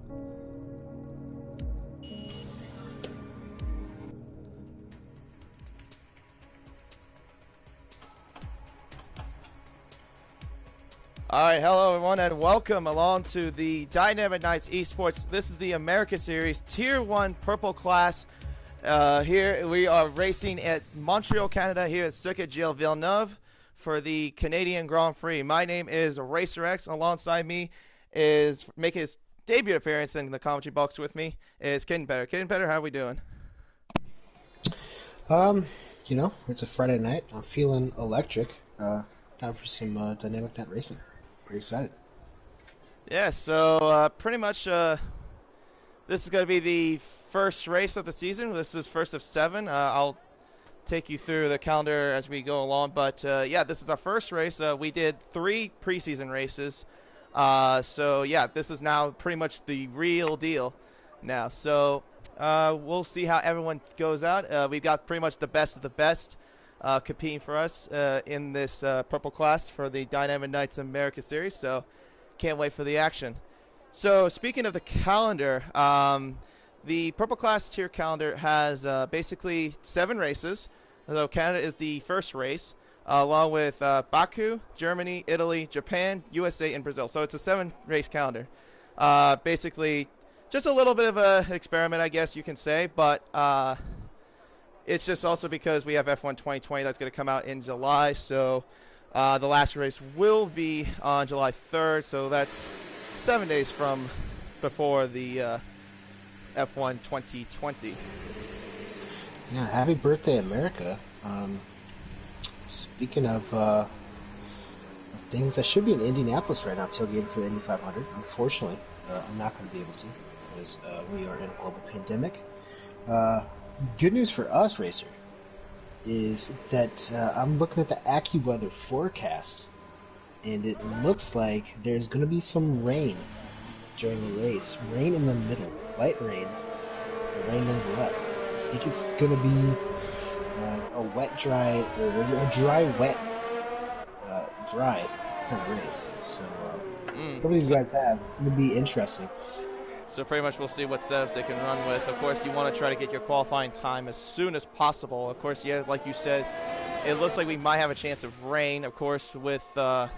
All right, hello everyone, and welcome along to the Dynamic Knights Esports. This is the America Series Tier 1 Purple Class. Here we are racing at Montreal, Canada, here at Circuit GL Villeneuve for the Canadian Grand Prix. My name is RacerX. Alongside me is making his debut appearance in the commentary box with me is Kitten Better. Kitten Better, how are we doing? You know, it's a Friday night. I'm feeling electric. Time for some Dynamic Knight racing. Pretty excited. Yeah, so pretty much this is going to be the first race of the season. This is first of 7. I'll take you through the calendar as we go along. But yeah, this is our first race. We did 3 preseason races. So yeah, this is now pretty much the real deal now. So we'll see how everyone goes out. We've got pretty much the best of the best competing for us in this purple class for the Dynamic Knights America Series, so can't wait for the action. So speaking of the calendar, the purple class tier calendar has basically 7 races. So Canada is the first race, along with Baku, Germany, Italy, Japan, USA, and Brazil. So it's a 7-race calendar. Basically just a little bit of an experiment, I guess you can say, but it's just also because we have F1 2020 that's going to come out in July, so the last race will be on July 3rd, so that's 7 days from before the F1 2020. Yeah, happy birthday, America. Speaking of things, I should be in Indianapolis right now, tailgating for the Indy 500. Unfortunately, I'm not going to be able to, because we are in a global pandemic. Good news for us, Racer, is that I'm looking at the AccuWeather forecast, and it looks like there's going to be some rain during the race. Rain in the middle. Light rain, but rain nonetheless. I think it's going to be a wet, dry, or a dry, wet, dry kind of race. So, whatever these guys have, it's going to be interesting. So pretty much we'll see what setups they can run with. Of course, you want to try to get your qualifying time as soon as possible. Of course, yeah, like you said, it looks like we might have a chance of rain, of course, with the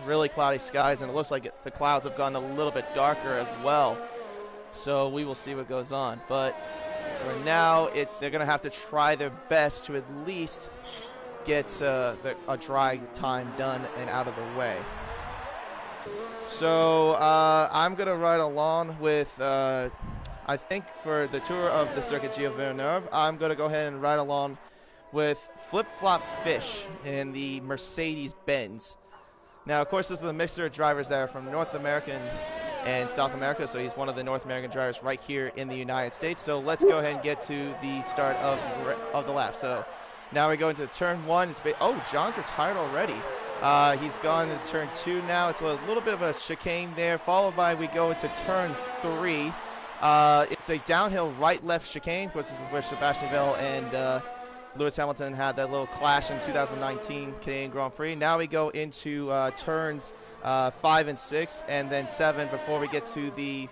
really cloudy skies, and it looks like the clouds have gotten a little bit darker as well. So we will see what goes on. But for now, they're going to have to try their best to at least get a dry time done and out of the way. So I'm going to ride along with, I think for the tour of the Circuit GL Villeneuve, I'm going to go ahead and ride along with Flip Flop Fish in the Mercedes-Benz. Now, of course, this is a mixture of drivers that are from North America and South America, so he's one of the North American drivers right here in the United States. So let's go ahead and get to the start of the lap. So now we go into turn 1. Oh, John's retired already. He's gone to turn 2 now. It's a little bit of a chicane there, followed by we go into turn 3. It's a downhill right-left chicane, which is where Sebastian Vettel and Lewis Hamilton had that little clash in 2019 Canadian Grand Prix. Now we go into turns 5 and 6, and then 7 before we get to the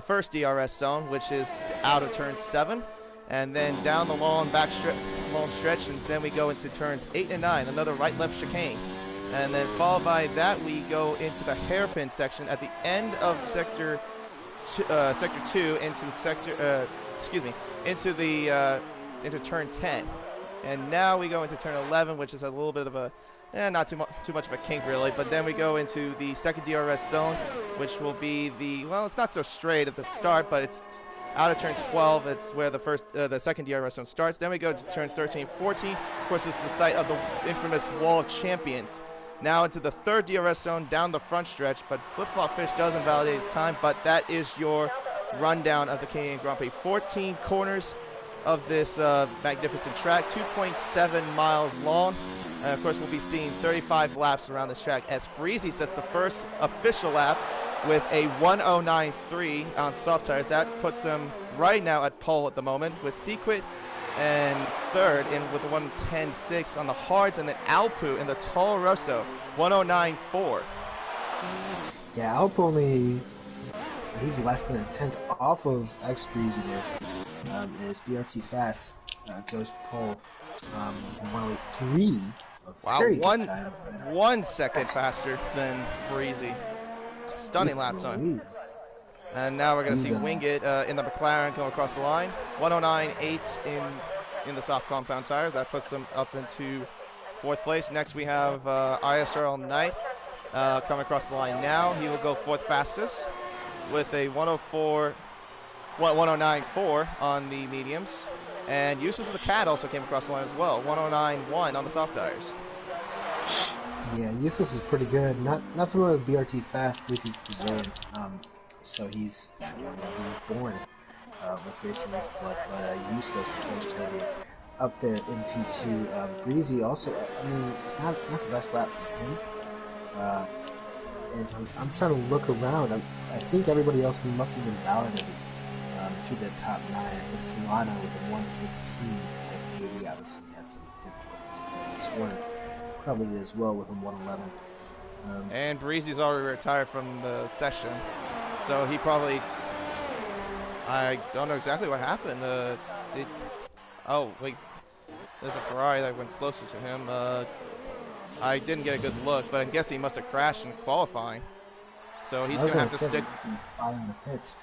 first DRS zone, which is out of turn 7. And then down the long stretch, and then we go into turns 8 and 9, another right-left chicane. And then followed by that, we go into the hairpin section at the end of sector 2 into turn 10. And now we go into turn 11, which is a little bit of a not too much of a kink really. But then we go into the second DRS zone, which will be it's not so straight at the start, but it's out of turn 12. It's where the second DRS zone starts. Then we go to turns 13 and 14. Of course, it's the site of the infamous Wall of Champions. Now into the third DRS zone down the front stretch, but Flip Flop Fish does invalidate his time, but that is your rundown of the Canadian Grand Prix. 14 corners of this magnificent track, 2.7 miles long. And of course, we'll be seeing 35 laps around this track as Breezy sets the first official lap with a 109.3 on soft tires. That puts him right now at pole at the moment, with Sequit and third in with the 110.6 on the hards, and then Alpu in the Toro Rosso 109.4. Yeah, Alpu he's less than a tenth off of X Breezy there. As BRT Fast goes to pole 108.3. A Wow, very good time. 1 second faster than Breezy. Stunning lap time. And now we're going to see Wingate in the McLaren come across the line. 109.8 in the soft compound tires. That puts them up into 4th place. Next we have ISRL Knight coming across the line now. He will go 4th fastest with a 109.4 on the mediums. And Useless the Cat also came across the line as well. 109.1 on the soft tires. Yeah, Useless is pretty good. Not familiar with BRT Fast, with his Berserk. So he's born with racing this, but Useless, of course, trying to get up there in P2. Breezy also, I mean, not the best lap for him. As I'm trying to look around, I think everybody else must have been validated through the top 9. I think Solana with a 116.80 obviously had some difficulties. Swerve probably did as well with a 111. And Breezy's already retired from the session, so he probably, I don't know exactly what happened. Oh wait, there's a Ferrari that went closer to him. I didn't get a good look, but I guess he must have crashed in qualifying. So he's going to have to stick. In the pits.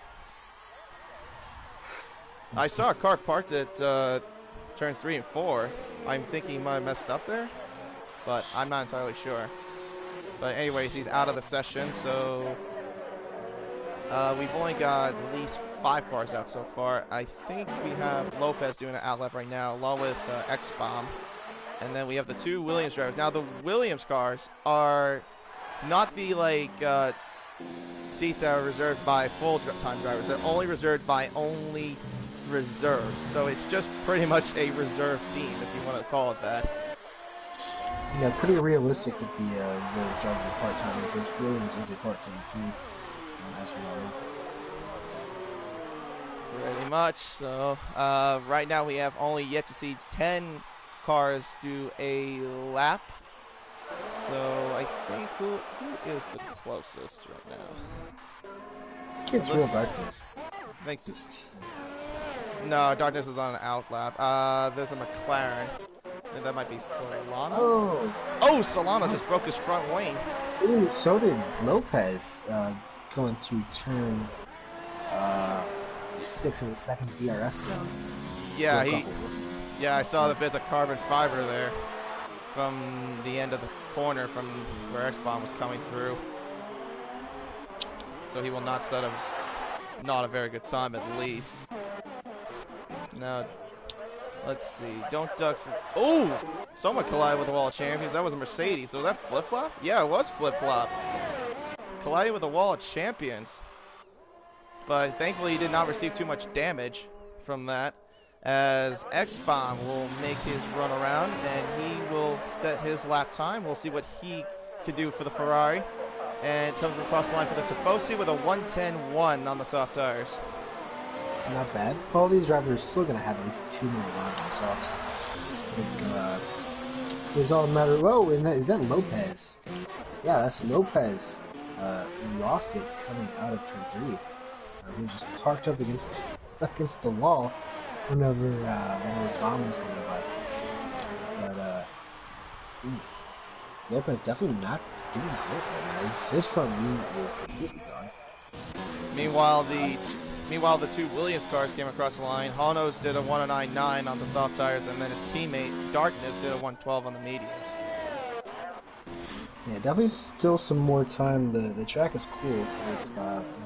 I saw a car parked at turns 3 and 4. I'm thinking he might have messed up there, but I'm not entirely sure. But anyways, he's out of the session, so we've only got at least 5 cars out so far. I think we have Lopez doing an outlap right now, along with X-Bomb. And then we have the 2 Williams drivers. Now, the Williams cars are not the, seats that are reserved by full-time drivers. They're only reserved by only reserves. So it's just pretty much a reserve team, if you want to call it that. Yeah, pretty realistic that the drivers are part-time, because Williams is a part-time team, as we all know. Pretty much. So right now we have only yet to see 10 cars do a lap. So I think who is the closest right now? I think it's Real Darkness. I think no, Darkness is on an out lap. There's a McLaren. And that might be Solana. Oh, Solana just broke his front wing. Ooh, so did Lopez going through turn 6 in the second DRS zone. Yeah, I saw the bit of carbon fiber there from the end of the corner from where X-Bomb was coming through. So he will not set not a very good time at least. Now, let's see. Don't ducks. Oh! Someone collided with the wall of champions. That was a Mercedes. So was that flip-flop? Yeah, it was flip-flop. Collided with the wall of champions. But thankfully he did not receive too much damage from that, as X-Bomb will make his run around and he will set his lap time. We'll see what he can do for the Ferrari. And comes across the line for the Tifosi with a 110.1 on the soft tires. Not bad. All these drivers are still going to have at least 2 more runs on the softs. I think it's all a matter of, whoa, is that Lopez? Yeah, that's Lopez. He lost it coming out of turn 3. He was just parked up against the wall whenever Bomb was going by. But oof. Lopez definitely not doing great right now. His front wing is completely gone. Meanwhile, the 2 Williams cars came across the line. Honos did a 109.9 on the soft tires, and then his teammate Darkness did a 112 on the mediums. Yeah, definitely still some more time. The track is cool.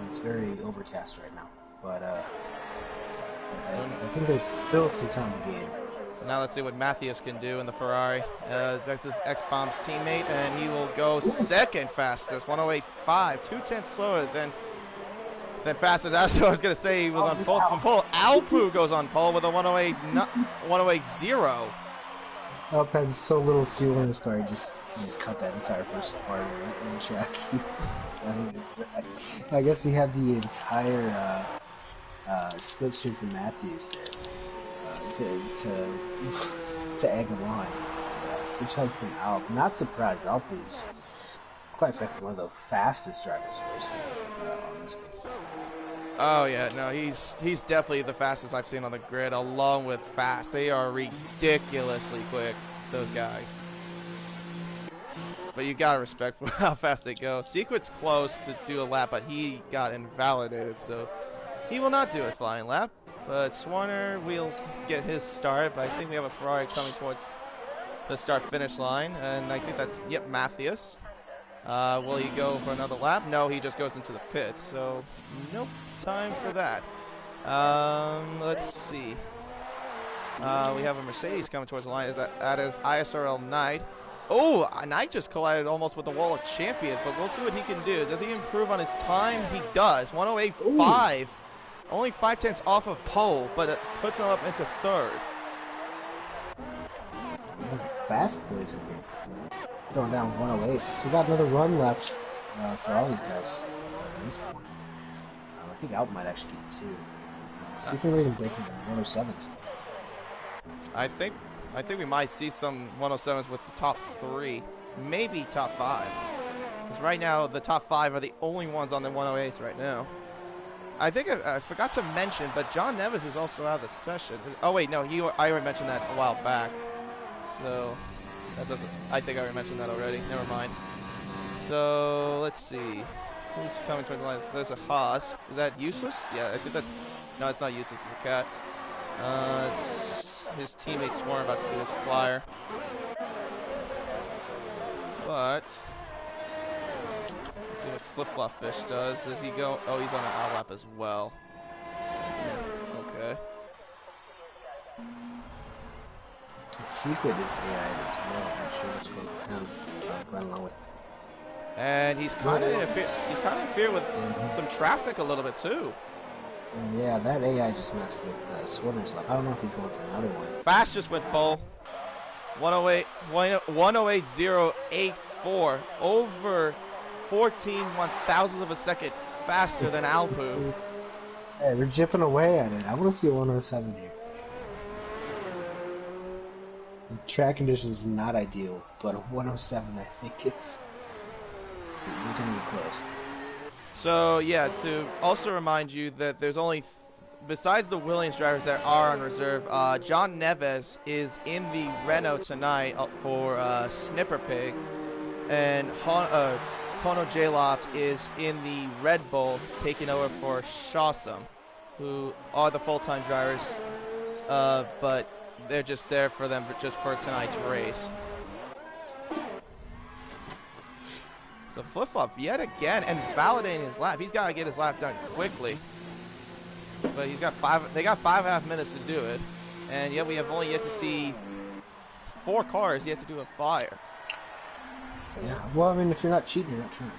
It's very overcast right now, but I think there's still some time to gain. So now let's see what Matthews can do in the Ferrari. That's his X-Bomb's teammate, and he will go second fastest, 108.5, 2/10 slower than fastest. That's what I was going to say. He was on pole. Alpu goes on pole with a 108.0. Alp had so little fuel in his car, he just cut that entire first part in the track. I guess he had the entire slipstream from Matthews there to egg him on. Good job from Alp. Not surprised. Alp is quite frankly one of the fastest drivers I've ever seen on this game. Oh yeah, no, he's definitely the fastest I've seen on the grid, along with fast. They are ridiculously quick, those guys. But you gotta respect for how fast they go. Secret's close to do a lap, but he got invalidated, so he will not do a flying lap. But Swarner will get his start, but I think we have a Ferrari coming towards the start-finish line, and I think that's, yep, Matthias. Will he go for another lap? No, he just goes into the pits, so nope, time for that. Let's see. We have a Mercedes coming towards the line. That is ISRL Knight. Oh, Knight just collided almost with the wall of champions, but we'll see what he can do. Does he improve on his time? He does. 108.5. Ooh. Only 5/10 off of pole, but it puts him up into third. There's fast boys in here. Going down 108. We got another run left for all these guys. At least one. I think Alp might actually get two. See if anybody can break into 107s. I think we might see some 107s with the top 3, maybe top 5. Because right now the top 5 are the only ones on the 108s right now. I think I forgot to mention, but John Neves is also out of the session. Oh wait, no, I already mentioned that a while back. So that doesn't. I think I already mentioned that already. Never mind. So let's see. Who's coming towards the line? So there's a Haas. Is that useless? Yeah, I think that's. No, it's not useless. It's a cat. His teammate Swarm about to do his flyer. But let's see what Flip Flop Fish does. Does he go? Oh, he's on an out lap as well. Okay. Secret is AI as well. I'm not sure what's going on with him. Run along with. And he's kind of interfered with some traffic a little bit too. Yeah, that AI just messed with Swarmer's lap. I don't know if he's going for another one. Fast just went pole. 108.084, over 14 1,000ths of a second faster than Alpu. Hey, we're jipping away at it. I want to see a 107 here. The track conditions is not ideal, but a 107 I think it's we're gonna be close. So yeah, to also remind you that there's only, besides the Williams drivers that are on reserve, John Neves is in the Renault tonight for Snipper Pig, and Kono J-Loft is in the Red Bull taking over for Shawsome, who are the full-time drivers, but they're just there for them just for tonight's race. So Flip-Flop yet again and validating his lap. He's got to get his lap done quickly. But he's got they got 5.5 minutes to do it. And yet we have only yet to see 4 cars yet to do a fire. Yeah, well, I mean, if you're not cheating, you're not trying.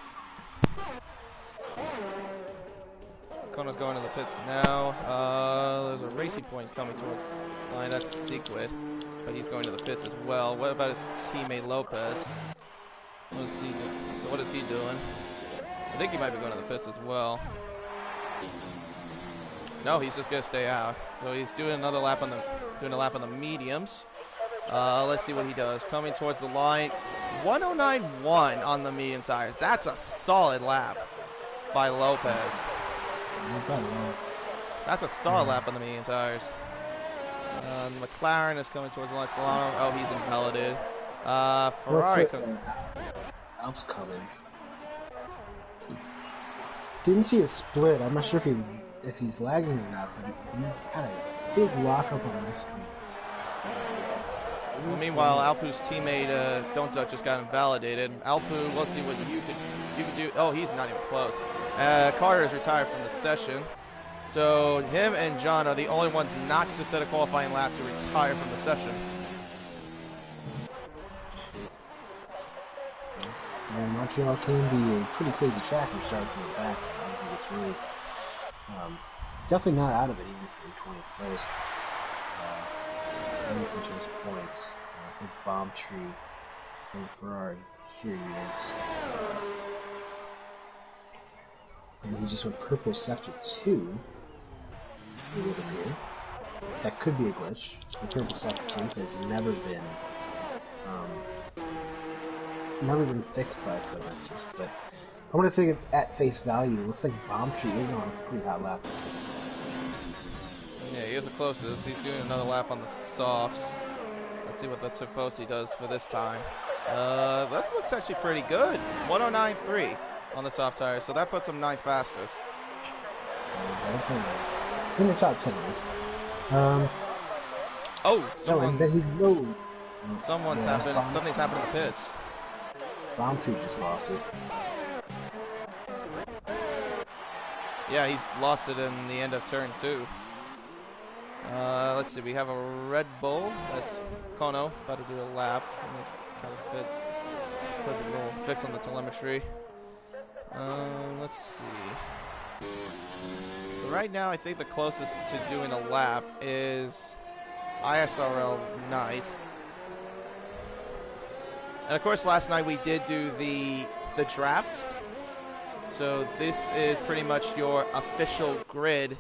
Kono's going to the pits now. There's a Racing Point coming towards the line. That's Sequid. But he's going to the pits as well. What about his teammate Lopez? What is he doing? So what is he doing? I think he might be going to the pits as well. No, he's just gonna stay out. So he's doing another lap on the mediums. Let's see what he does. Coming towards the line, 109.1 on the medium tires. That's a solid lap by Lopez. That's a solid lap on the medium tires. McLaren is coming towards the line. Solano. Oh, he's invalidated. Ferrari comes. Alp's coming. Didn't see a split. I'm not sure if he's lagging or not, but he had a big lock up on my screen. Well, meanwhile, Alpu's teammate Don't Duck just got invalidated. Alpu, let's see what you could do. Oh, he's not even close. Carter is retired from the session, so him and John are the only ones not to set a qualifying lap to retire from the session. Montreal can be a pretty crazy track and start from the back. I don't think it's really definitely not out of it even if you're in 20th place. At least in terms of points. I think Bomb Tree and Ferrari, here he is. And he just went purple sector 2. It would appear. That could be a glitch. The purple sector 2 has never been fixed by codemasters, but I'm gonna take it at face value. It looks like Bomb Tree is on a pretty hot lap. Yeah, he is the closest. He's doing another lap on the softs. Let's see what the Tifosi does for this time. That looks actually pretty good. 109.3 on the soft tires, so that puts him 9th fastest. In the top 10 at least. And then he rode. Something's happened in the pits. Bomb Tree just lost it. Yeah, he lost it in the end of turn 2. Let's see, we have a Red Bull. That's Kono, about to do a lap. I'm gonna try to put a little fix on the telemetry. Let's see. So right now, I think the closest to doing a lap is ISRL Knight. And of course, last night we did do the draft. So this is pretty much your official grid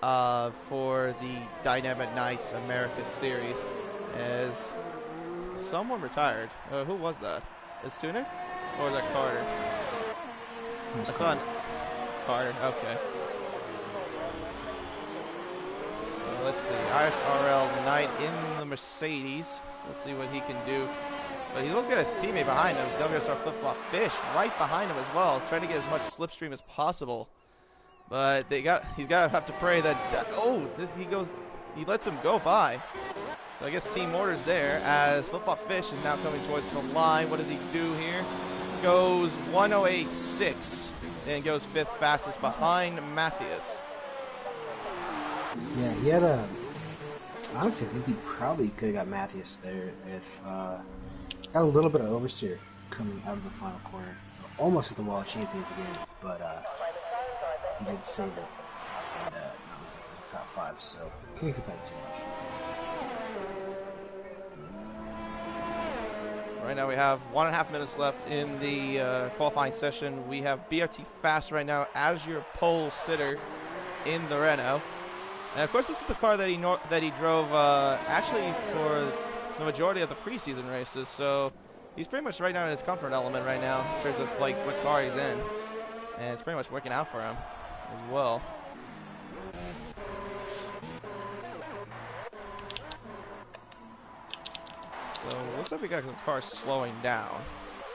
for the Dynamic Knights America Series. As someone retired. Who was that? Is Tunic? Or is that Carter? I saw Carter. Okay. So let's see. ISRL Knight in the Mercedes. We'll see what he can do. But he's also got his teammate behind him, WSR Flip-Flop Fish, right behind him as well, trying to get as much slipstream as possible. But he's got to have to pray that, he lets him go by. So I guess team orders there as Flip-Flop Fish is now coming towards the line. What does he do here? Goes 108.6 and goes 5th fastest behind Matthias. Yeah, he had a... Honestly, I think he probably could have got Matthias there if... got a little bit of oversteer coming out of the final corner. Almost at the wall of champions again, but he did save it. And that was the top 5, so can't complain too much. Right now we have 1.5 minutes left in the qualifying session. We have BRT Fast right now as your pole sitter in the Renault. And of course this is the car that he drove actually for the majority of the preseason races, so he's pretty much right now in his comfort element right now in terms of like what car he's in, and it's pretty much working out for him as well. So it looks like we got some cars slowing down.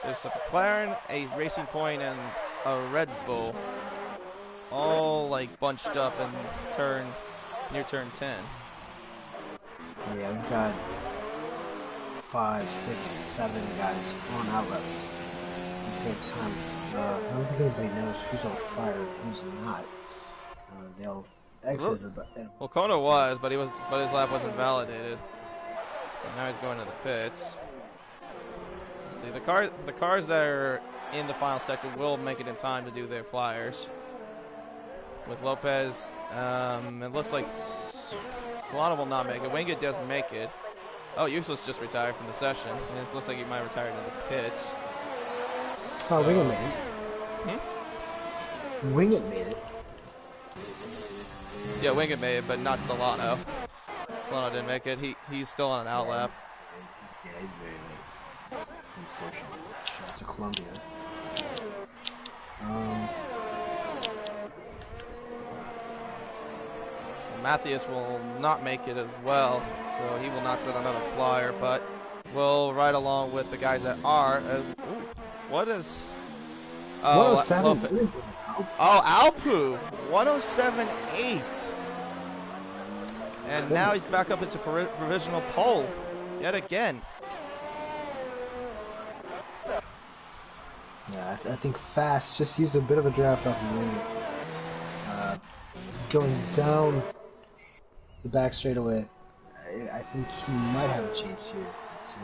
There's a McLaren, a Racing Point, and a Red Bull, all like bunched up in near turn 10. Yeah, we've got 5, 6, 7 guys on outlets at the same time. I don't think anybody knows who's on fire and who's not. They'll exit. Well, Kono was, but his lap wasn't validated. So now he's going to the pits. Let's see, the cars that are in the final sector will make it in time to do their flyers. With Lopez, it looks like Solana will not make it. Wingate doesn't make it. Oh, Useless just retired from the session. It looks like he might retire into the pits. So, oh, Wingate made it. Wingate made it. Yeah, Wingate made it, but not Solano. Solano didn't make it. He's still on an out lap. Yeah, he's very late. Unfortunately. Shout out to Columbia. Matthias will not make it as well, so he will not set another flyer, but will ride along with the guys that are. What is... 107. Alpu! 107.8. And now he's back up into provisional pole yet again. Yeah, I think Fast just used a bit of a draft off of Wingate. Going down the back straightaway, I think he might have a chance here to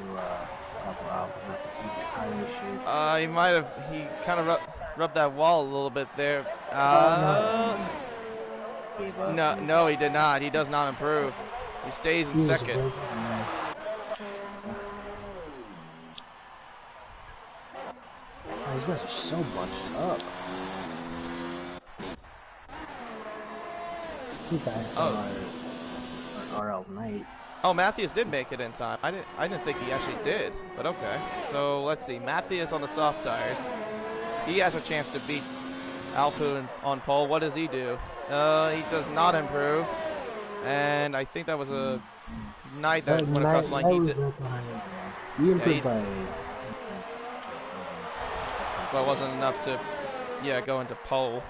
top out the entire shape. He might have. He kind of rubbed that wall a little bit there. No, he did not. He does not improve. He stays in second. These guys are so bunched up. You guys are RL Knight. Oh, Matthias did make it in time. I didn't think he actually did, but okay. So let's see. Matthias on the soft tires. he has a chance to beat Alpu on pole. What does he do? He does not improve. And I think that was a Knight that went across the line. He did. He improved by. But it wasn't enough to, go into pole.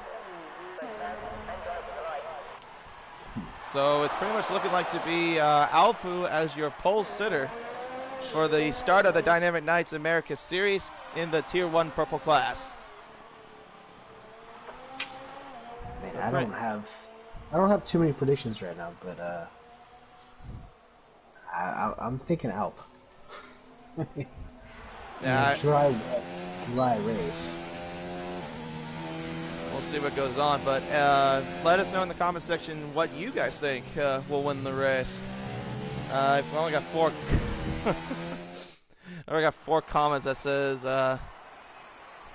So it's pretty much looking like to be Alpu as your pole sitter for the start of the Dynamic Knights America Series in the Tier 1 Purple class. Man, so I don't have too many predictions right now, but I'm thinking Alp. Yeah, dry race. We'll see what goes on, but let us know in the comment section what you guys think will win the race. I've only got 4. I got 4 comments that says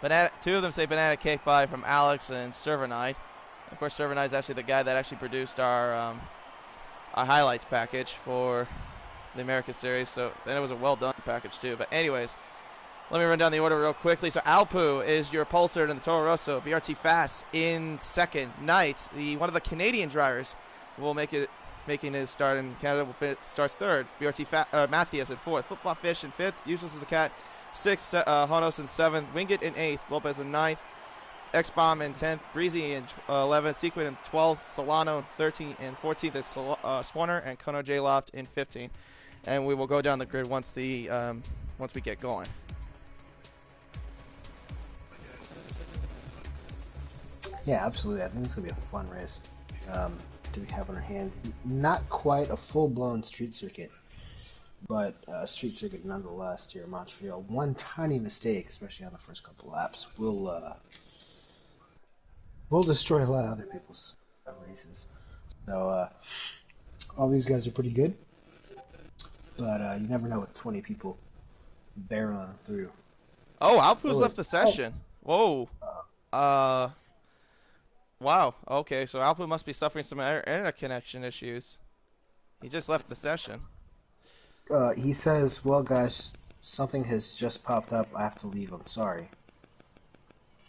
banana. 2 of them say banana cake pie from Alex and Server Knight. Of course, Server Knight is actually the guy that actually produced our highlights package for the America Series. So then it was a well done package too. But anyways, let me run down the order real quickly. So Alpu is your pole sitter in the Toro Rosso. BRT Fast in second. Knight, one of the Canadian drivers, will making his start in Canada. Starts third. BRT Matthias in fourth. Flip Flop Fish in fifth. Useless as a Cat. Sixth. Honos in seventh. Wingit in eighth. Lopez in ninth. X-Bomb in 10th, Breezy in 11th, Sequin in 12th, Solano in 13th, and 14th is Swanner and Kono J Loft in 15th. And we will go down the grid once we get going. Yeah, absolutely. I think it's going to be a fun race to have on our hands. Not quite a full-blown street circuit, but a street circuit nonetheless here in Montreal. One tiny mistake, especially on the first couple laps, will destroy a lot of other people's races. So all these guys are pretty good, but you never know with 20 people barreling through. Oh, Alpu's left the session. Whoa. Wow. Okay, so Alpu must be suffering some internet connection issues. He just left the session. He says, well, guys, something has just popped up. I have to leave. I'm sorry.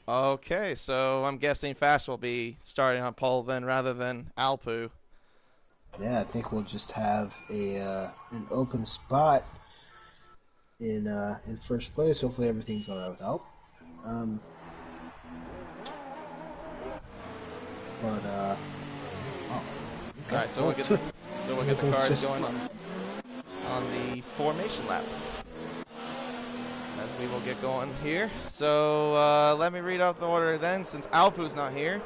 Okay, so I'm guessing Fast will be starting on pole then rather than Alpu. Yeah, I think we'll just have an open spot in first place. Hopefully everything's alright with Alp. Okay. Alright, so we'll get the cars going on the formation lap. As we will get going here. So let me read off the order then. Since Alpu's not here,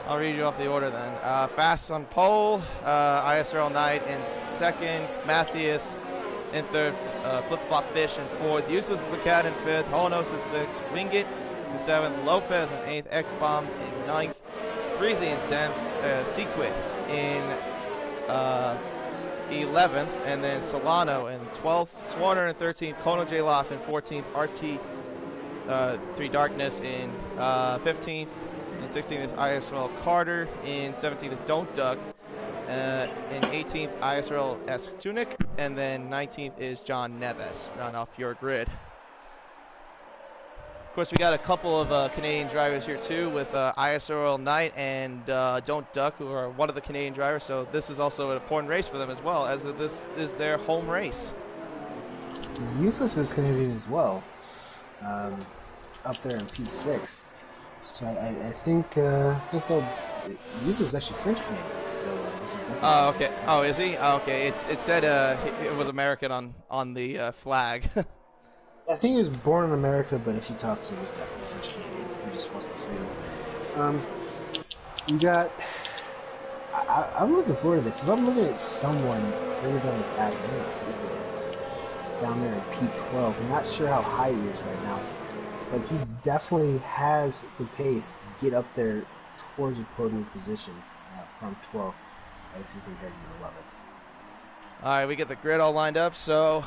I'll read you off the order then. Fast on pole, ISRL Knight in second, Matthias in third, Flip Flop Fish in fourth, Useless as a Cat in fifth, Holonos in sixth, Wingit in seventh, Lopez in eighth, X-Bomb in ninth, Breezy in 10th, Sequit in 11th, and then Solano in 12th, Swanner in 13th, Kono J Loft in 14th, RT 3 Darkness in 15th, in 16th is ISRL Carter, in 17th is Don't Duck, in 18th ISRL S Tunic, and then 19th is John Neves. Round off your grid. Of course, we got a couple of Canadian drivers here too, with ISRL Knight and Don't Duck, who are one of the Canadian drivers. So this is also an important race for them as well, as this is their home race. Useless is Canadian as well, up there in P6. So I think they'll. Useless is actually French Canadian. So this is definitely. Oh, okay. Oh, is he? Oh, okay. It said it was American on the flag. I think he was born in America, but if you talk to him, he's definitely French Canadian. He just wasn't famous. You got. I'm looking forward to this. If I'm looking at someone further down the pack, I think it's Secret down there in P12. I'm not sure how high he is right now, but he definitely has the pace to get up there towards a podium position from 12th as he's heading to 11th. All right, we get the grid all lined up, so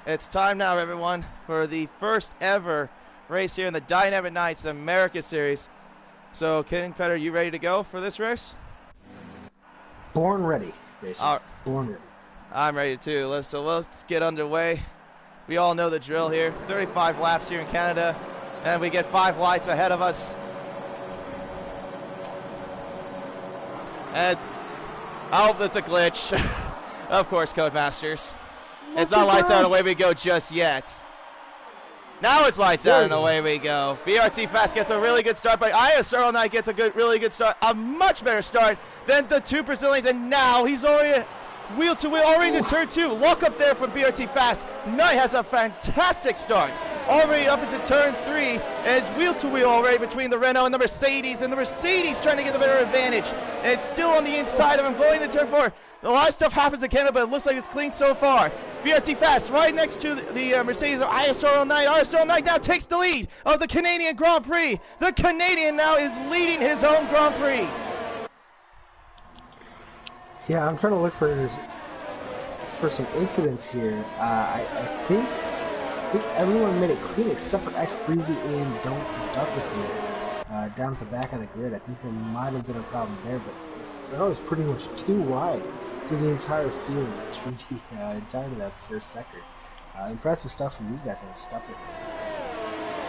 it's time now, everyone, for the first ever race here in the Dynamic Knights America Series. So, Ken Petter, you ready to go for this race? Born ready, basically. Born ready. I'm ready too. Let's get underway. We all know the drill here. 35 laps here in Canada, And we get 5 lights ahead of us. And it's a glitch. Of course, Codemasters. It's not lights out and away we go just yet. Now it's lights out and away we go. BRT Fast gets a really good start, but ISRL Knight gets a really good start. A much better start than the 2 Brazilians, and now he's already wheel to wheel, already into turn 2. Lock up there from BRT Fast. Knight has a fantastic start. Already up into turn 3, and it's wheel to wheel already between the Renault and the Mercedes trying to get the better advantage. And it's still on the inside of him, going into turn 4. A lot of stuff happens in Canada, but it looks like it's clean so far. BRT Fast right next to the Mercedes of ISRL Knight. ISRL Knight now takes the lead of the Canadian Grand Prix. The Canadian now is leading his own Grand Prix. Yeah, I'm trying to look for some incidents here. I think everyone made it clean except for X Breezy and Don't Duck With Me. Down at the back of the grid, I think there might have been a problem there, but that was pretty much too wide through the entire field, through the entirety of that first sector. Impressive stuff from these guys as a stuffer.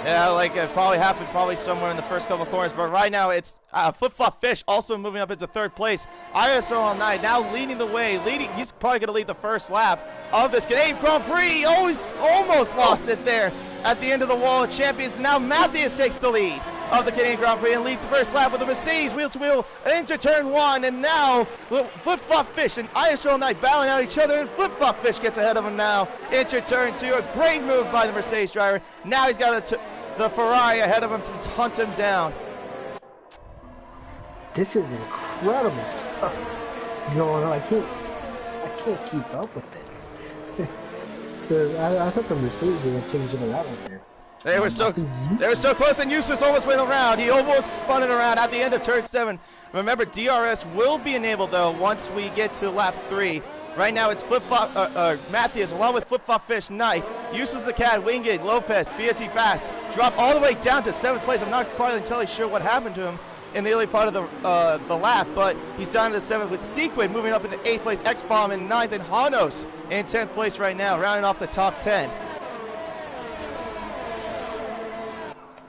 Yeah, like it probably happened somewhere in the first couple of corners, but right now it's Flip Flop Fish also moving up into 3rd place. ISRL Knight now leading the way. He's probably going to lead the first lap of this Canadian Grand Prix. Almost lost it there at the end of the Wall of Champions. Now Matthias takes the lead of the Canadian Grand Prix and leads the first lap with the Mercedes wheel to wheel into turn 1, and now Flip Flop Fish and ISRL Knight battling out each other, and Flip Flop Fish gets ahead of him now into turn 2. A great move by the Mercedes driver. Now he's got the Ferrari ahead of him to hunt him down. This is incredible stuff going on. I can't keep up with it. I thought the Mercedes were going to take each other out right there. They were so close, and Eustace almost went around. He almost spun it around at the end of turn 7. Remember, DRS will be enabled though once we get to lap 3. Right now it's Matthias along with Flip Flop Fish, Knight, Eustace the Cat, Wingate, Lopez, BRT Fast, drop all the way down to 7th place. I'm not quite entirely sure what happened to him in the early part of the lap, but he's down to 7th with Sequid moving up into 8th place, X-Bomb in 9th, and Hanos in 10th place right now, rounding off the top 10.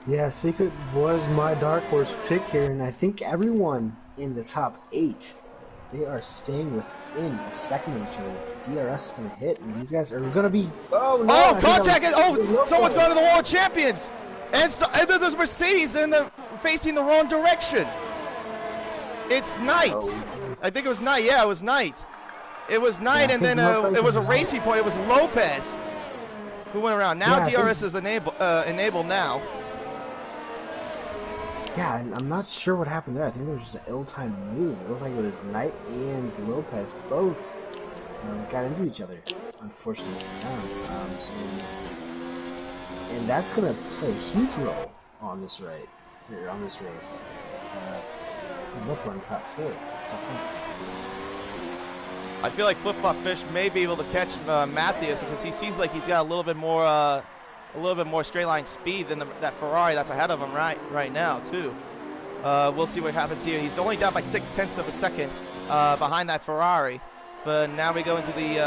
Yeah, Secret was my dark horse pick here, and I think everyone in the top 8, they are staying within a second of each other. DRS is going to hit, and these guys are going to be... Oh, no! Oh, contact! Someone's going to the World Champions! And there's Mercedes facing the wrong direction. It's Knight. Oh, I think it was Knight. Yeah, it was Knight. It was Knight, and then it was a racing point. It was Lopez who went around. Now DRS is enabled now. Yeah, I'm not sure what happened there. I think there was just an ill-timed move. It looked like it was Knight and Lopez both got into each other, unfortunately. And that's going to play a huge role on this race. They both were in the top 4. I feel like Flip Flop Fish may be able to catch Matthias because he seems like he's got a little bit more straight line speed than that Ferrari that's ahead of him right now too. We'll see what happens here. He's only down by 0.6 of a second behind that Ferrari, but now we go into the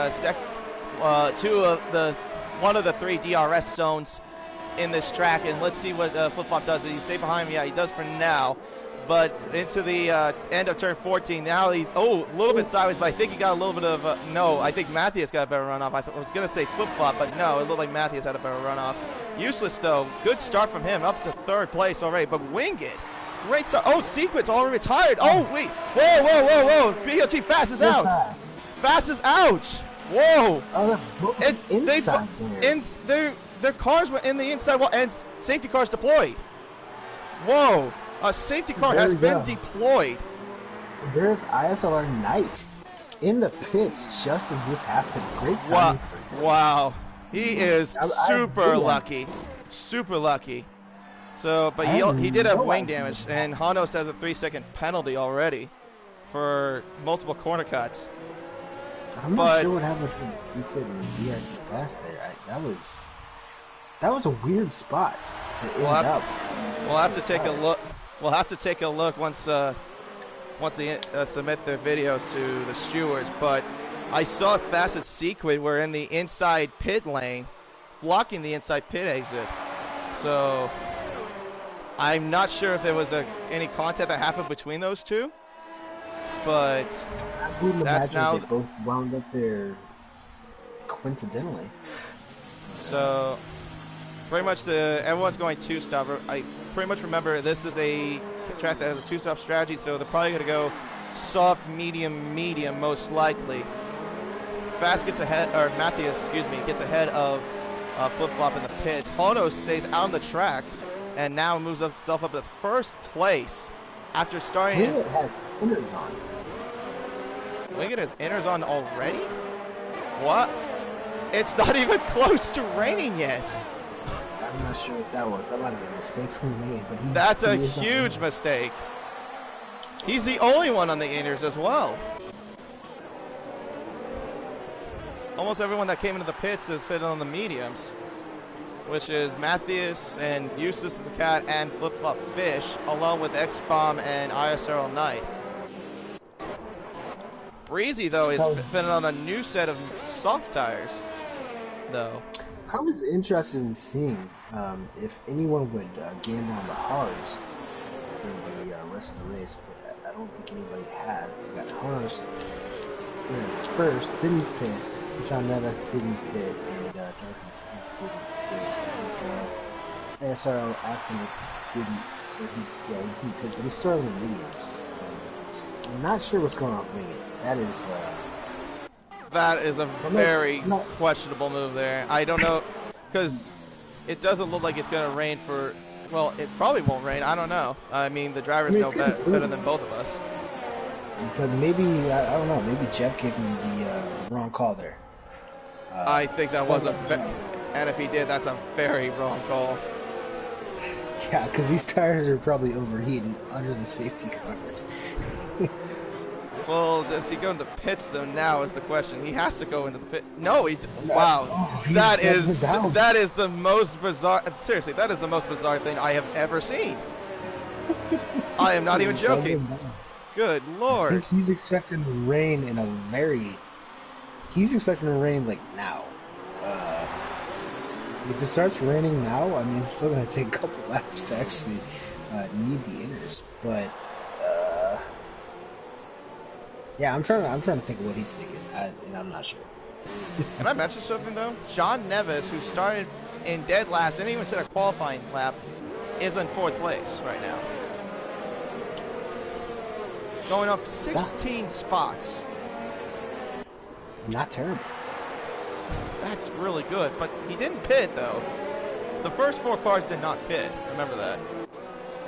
one of the 3 DRS zones in this track, and let's see what Flip Flop does. Does he stay behind me? Yeah, he does for now. But into the end of turn 14, now he's a little bit sideways, but I think he got a little bit of no. I think Matthias got a better runoff. I was gonna say Flip Flop, but no, it looked like Matthias had a better runoff. Useless though, good start from him, up to 3rd place already. But Wingate, great start. Oh, Sequence already retired. Oh wait, whoa! BOT Fast is out. Fast is out. Whoa! Their cars were in the inside wall, and safety cars deployed. Whoa! A safety car has been deployed. There's ISLR Knight in the pits just as this happened. Great timing. Wow. He is super lucky. Super lucky. So, but he did have wing damage, and Hanos has a 3-second penalty already for multiple corner cuts. I'm not sure what happened between Secret and BRT Fast there. That was a weird spot to end up. We'll have to take a look. We'll have to take a look once they submit their videos to the stewards. But I saw Fast and Sequid were in the inside pit lane, blocking the inside pit exit. So I'm not sure if there was any contact that happened between those two, but I wouldn't that's imagine now. they both wound up there coincidentally. So pretty much everyone's going two-stop. I pretty much remember this is a track that has a two-stop strategy, so they're probably going to go soft, medium, medium most likely. Fast gets ahead, or Matthews, excuse me, gets ahead of Flip-Flop in the pits. Hono stays on the track and now moves himself up to first place after starting. Winged has inners on. Winged has inners on already? What? It's not even close to raining yet. I'm not sure what that was. That might have been a mistake from Winged, but that's a huge mistake. He's the only one on the inners as well. Almost everyone that came into the pits is fitted on the mediums, which is Matthews and Eustace the Cat and Flip-Flop Fish, along with X-Bomb and ISRL Knight. Breezy, though, is fitted on a new set of soft tires, though. I was interested in seeing if anyone would gamble on the hards for the rest of the race, but I don't think anybody has. You got Honos first, didn't pit. John Neves didn't pit, and Darkness didn't pit. ASRL Aston didn't, he didn't pit, but he started in the mediums. I'm not sure what's going on with Winged. That is a very questionable move there. I don't know, because it doesn't look like it's going to rain for, well, it probably won't rain. I don't know. I mean, the drivers know better than both of us. But maybe, I don't know, maybe Jeb gave him the wrong call there. I think that was and if he did, that's a very wrong call. Yeah, because these tires are probably overheating under the safety car. Well, does he go into the pits though? Now is the question. He has to go into the pit. No, wow, oh, that is the most bizarre. Seriously, that is the most bizarre thing I have ever seen. I am not even joking. Good lord. I think he's expecting rain in a very. He's expecting to rain like now. If it starts raining now, I mean, it's still going to take a couple laps to actually need the inners. But yeah, I'm trying to think of what he's thinking, and I'm not sure. Can I mention something though? John Neves, who started in dead last, didn't even set a qualifying lap, is in 4th place right now, going up 16 spots. Not terrible. That's really good, but he didn't pit though. The first 4 cars did not pit. Remember that.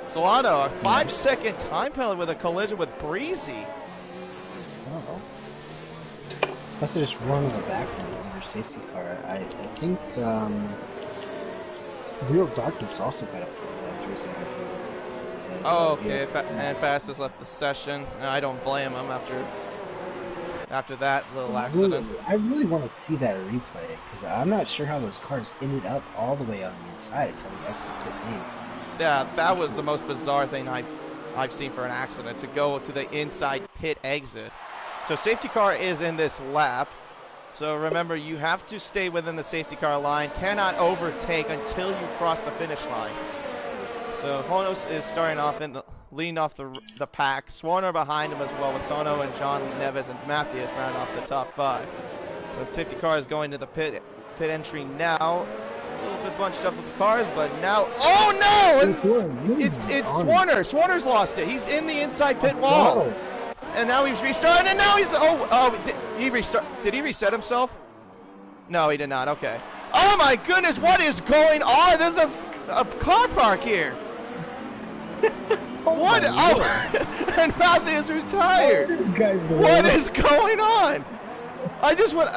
Solano, a 5-second time penalty with a collision with Breezy. Oh. Must have just run in the back of the inner safety car. I think Real Darkness also got a 3-second. Oh, okay. And Fastest left the session. I don't blame him after that little accident. I really want to see that replay because I'm not sure how those cars ended up all the way on the inside. So we actually put in. Yeah, that was the most bizarre thing I've seen for an accident, to go to the inside pit exit. So safety car is in this lap. So remember, you have to stay within the safety car line. Cannot overtake until you cross the finish line. So Honos is starting off leading off the pack. Swarner behind him as well, with Kono and John Neves and Matthews rounding off the top 5. So the safety car is going to the pit entry now. A little bit bunched up with the cars, but now, oh no! And it's Swarner. Swarner's lost it. He's in the inside pit wall, and now he's restarting. And now he's did he reset himself? No, he did not. Okay. Oh my goodness, what is going on? There's a car park here. What? Oh, and Matthews retired. What is going on? I just want.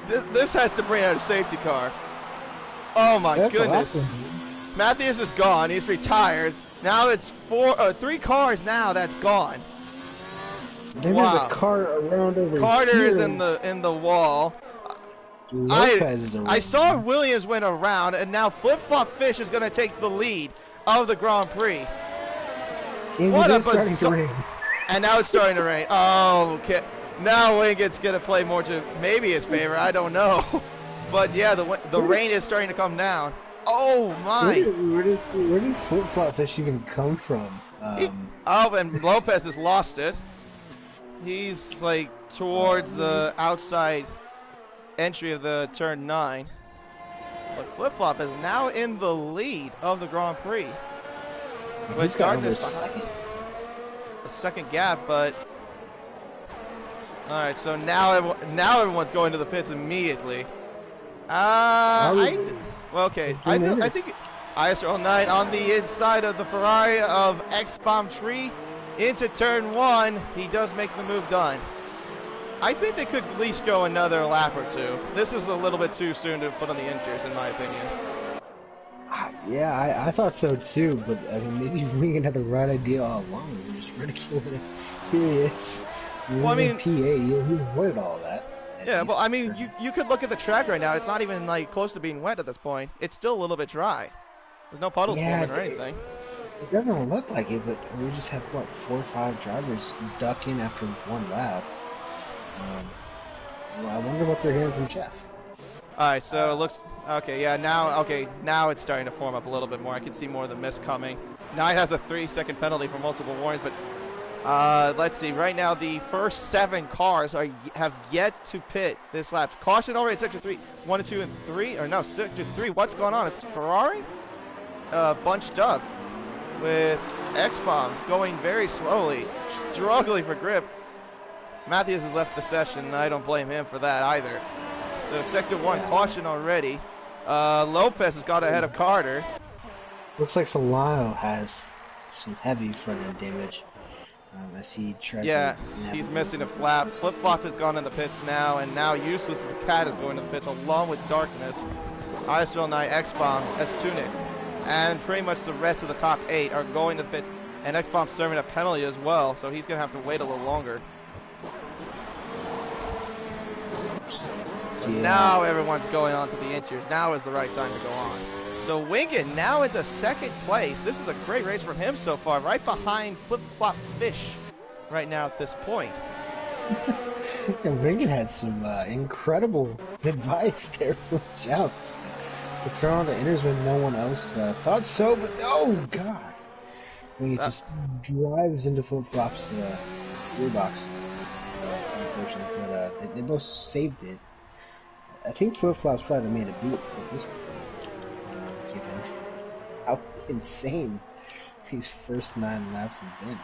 This has to bring out a safety car. Oh my goodness. Awesome. Matthews is gone. He's retired. Now it's 3 cars now that's gone. Then there's a car around over Carter here. is in the wall. I saw Williams went around, and now Flip-Flop Fish is going to take the lead of the Grand Prix. And what a bizarre! And now it's starting to rain. Oh, okay. Now Wingett's going to play more to maybe his favor. I don't know. But yeah, the rain is starting to come down. Oh my! Where did flip-flop fish even come from? And Lopez has lost it. He's like towards the outside entry of the turn 9. But Flip-Flop is now in the lead of the Grand Prix. He's got over a second. A second gap, but all right. So now everyone's going to the pits immediately. Okay. I think ISO 9 on the inside of the Ferrari of X-Bomb Tree into turn 1. He does make the move done. I think they could at least go another lap or two. This is a little bit too soon to put on the inters, in my opinion. Yeah, I thought so too, but I mean, maybe Winged had the right idea all along. We're just ridiculing it. Here he is. Well, I mean, PA, he avoided all that. Yeah, well, I mean, you could look at the track right now. It's not even like close to being wet at this point. It's still a little bit dry. There's no puddles forming or anything. It doesn't look like it, but we just have what 4 or 5 drivers duck in after one lap. Well, I wonder what they're hearing from Jeff. All right, so it looks okay. Yeah, now it's starting to form up a little bit more. I can see more of the mist coming. Now it has a 3-second penalty for multiple warnings, but let's see. Right now, the first 7 cars have yet to pit this lap. Caution already in sector 3, 1, 2, and 3, or no, sector 3. What's going on? It's Ferrari bunched up with X-Bomb going very slowly, struggling for grip. Matthews has left the session, and I don't blame him for that either. So sector 1, caution already. Lopez has got ahead of Carter. Looks like Solano has some heavy front-end damage as he tries he's missing a flap. Flip-Flop has gone in the pits now, and now Useless as a Cat is going to the pits along with Darkness. ISO 9, X-Bomb, S-Tunic, and pretty much the rest of the top 8 are going to the pits, and X-Bomb's serving a penalty as well, so he's going to have to wait a little longer. So now everyone's going on to the interiors. Now is the right time to go on. So Winged now into second place. This is a great race from him so far, right behind Flip-Flop Fish right now at this point. And Winged had some incredible advice there from Jeff to throw on the inners when no one else thought so, but oh god. Winged just drives into Flip-Flop's rear box, unfortunately, but they both saved it. I think Flip-Flop's probably made a beat at this point, given how insane these first 9 laps have been.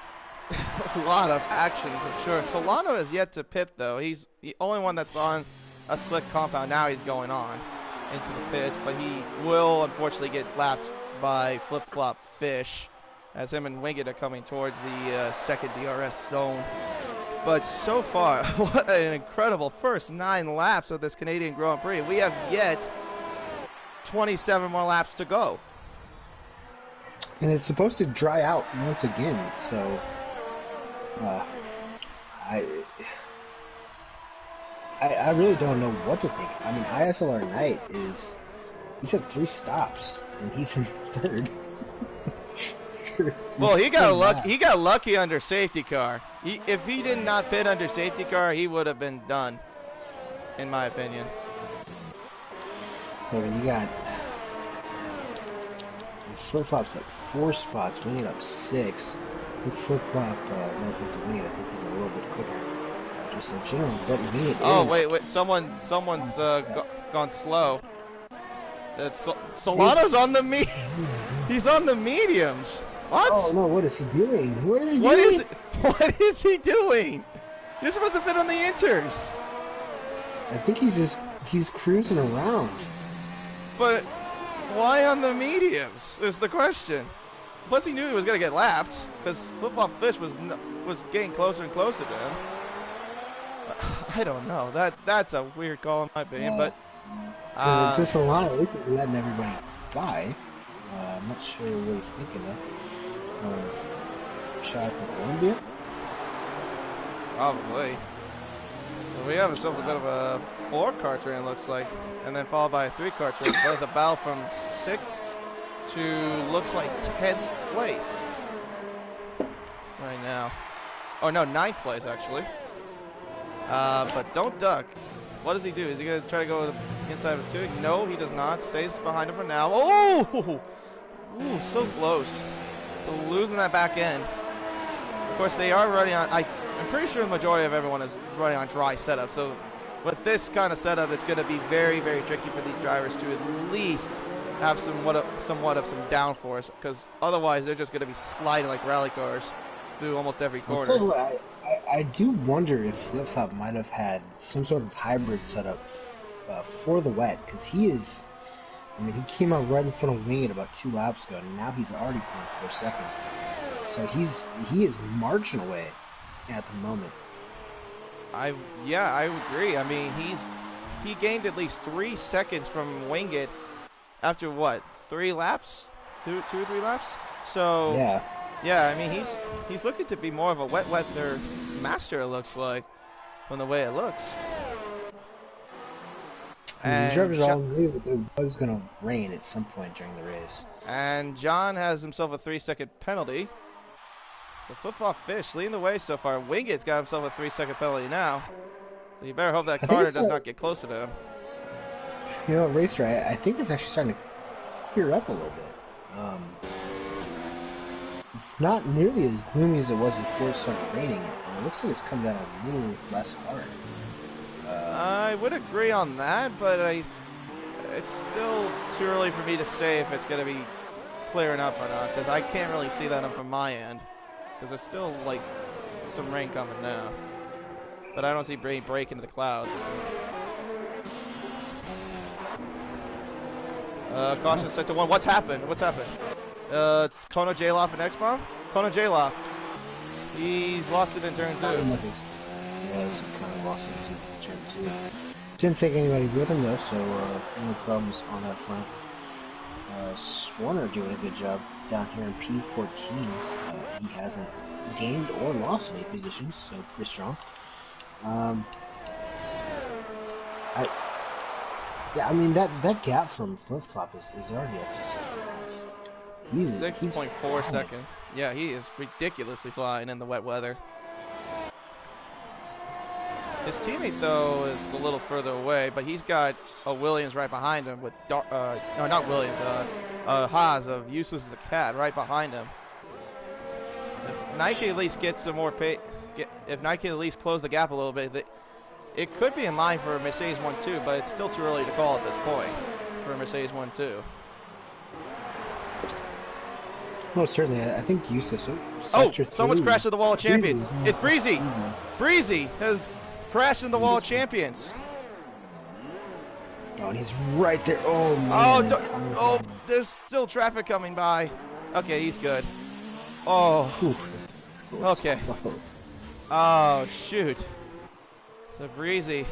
A lot of action for sure. Solano is yet to pit though. He's the only one that's on a slick compound. Now he's going on into the pits, but he will unfortunately get lapped by Flip-Flop Fish as him and Winged are coming towards the second DRS zone. But so far, what an incredible first 9 laps of this Canadian Grand Prix. We have yet 27 more laps to go. And it's supposed to dry out once again, so I really don't know what to think. I mean, ISLR Knight he's at 3 stops, and he's in 3rd. Well, he got lucky under safety car. If he did not pit under safety car, he would have been done, in my opinion. Well, you got Flip-Flop's up 4 spots, Winged up 6. I think Flip-Flop, Northwest of Winged, I think he's a little bit quicker. Just in general, but Winged wait, someone's gone slow. Solano's on the he's on the mediums. What? Oh no, what is he doing? What is he doing? You're supposed to fit on the inters. I think he's cruising around. But why on the mediums is the question. Plus he knew he was going to get lapped because Flip-Flop Fish was getting closer and closer to him. I don't know. That's a weird call in my opinion, but so Solano at least is letting everybody by. I'm not sure what he's thinking of. Shot to Columbia? Probably. So we have ourselves a bit of a 4-car train, looks like, and then followed by a 3-car train. Both a battle from 6th to looks like 10th place right now. Oh no, 9th place actually. But don't duck. What does he do? Is he going to try to go inside of his two? No, he does not. Stays behind him for now. Oh! Ooh, so close. So losing that back end. Of course, they are running on... I'm pretty sure the majority of everyone is running on dry setup. So with this kind of setup, it's going to be very, very tricky for these drivers to at least have somewhat of some downforce, because otherwise they're just going to be sliding like rally cars through almost every corner. I'll tell you what, I do wonder if Flip-Flop might have had some sort of hybrid setup for the wet, because he is, I mean, he came out right in front of Wing at about 2 laps ago, and now he's already going 4 seconds. So he is marching away at the moment. I would agree. I mean, he gained at least 3 seconds from Wingate after what, 3 laps, two or 3 laps. So yeah, I mean he's looking to be more of a weather master. It looks like from the way it looks. And the drivers all knew that it was going to rain at some point during the race. And John has himself a 3-second penalty. So Flip-Flop Fish leading the way so far. Wingate's got himself a 3-second penalty now. So you better hope that Carter does not get closer to him. You know, Racer, I think it's actually starting to clear up a little bit. It's not nearly as gloomy as it was before it started raining, and it looks like it's come down a little less hard. I would agree on that, but it's still too early for me to say if it's going to be clearing up or not, because I can't really see that up from my end, because there's still like some rain coming now, but I don't see rain break into the clouds. Caution sector 1. What's happened? It's Kono J-Loft and X-Bomb? Kono J-Loft. He's lost it in turn 2. Yeah, he's kind of lost it in turn 2. Didn't take anybody with him, though, so no problems on that front. Swarner doing a good job down here in P14. He hasn't gained or lost any positions, so pretty strong. Yeah, I mean, that gap from Flip-Flop is already up to 6.4 seconds. Yeah, he is ridiculously flying in the wet weather. His teammate, though, is a little further away, but he's got a Williams right behind him with, no, not Williams, Haas of Useless as a Cat right behind him. If Nike at least gets some more if Nike at least close the gap a little bit, it could be in line for a Mercedes 1-2, but it's still too early to call at this point for a Mercedes 1-2. Well, certainly, I think Useless. Someone's crashed into the wall of champions. It's Breezy. Breezy has crashed in the wall of champions. Oh, and he's right there. Oh, man. There's still traffic coming by. Okay, he's good. Oh. Okay. Oh, shoot. So Breezy.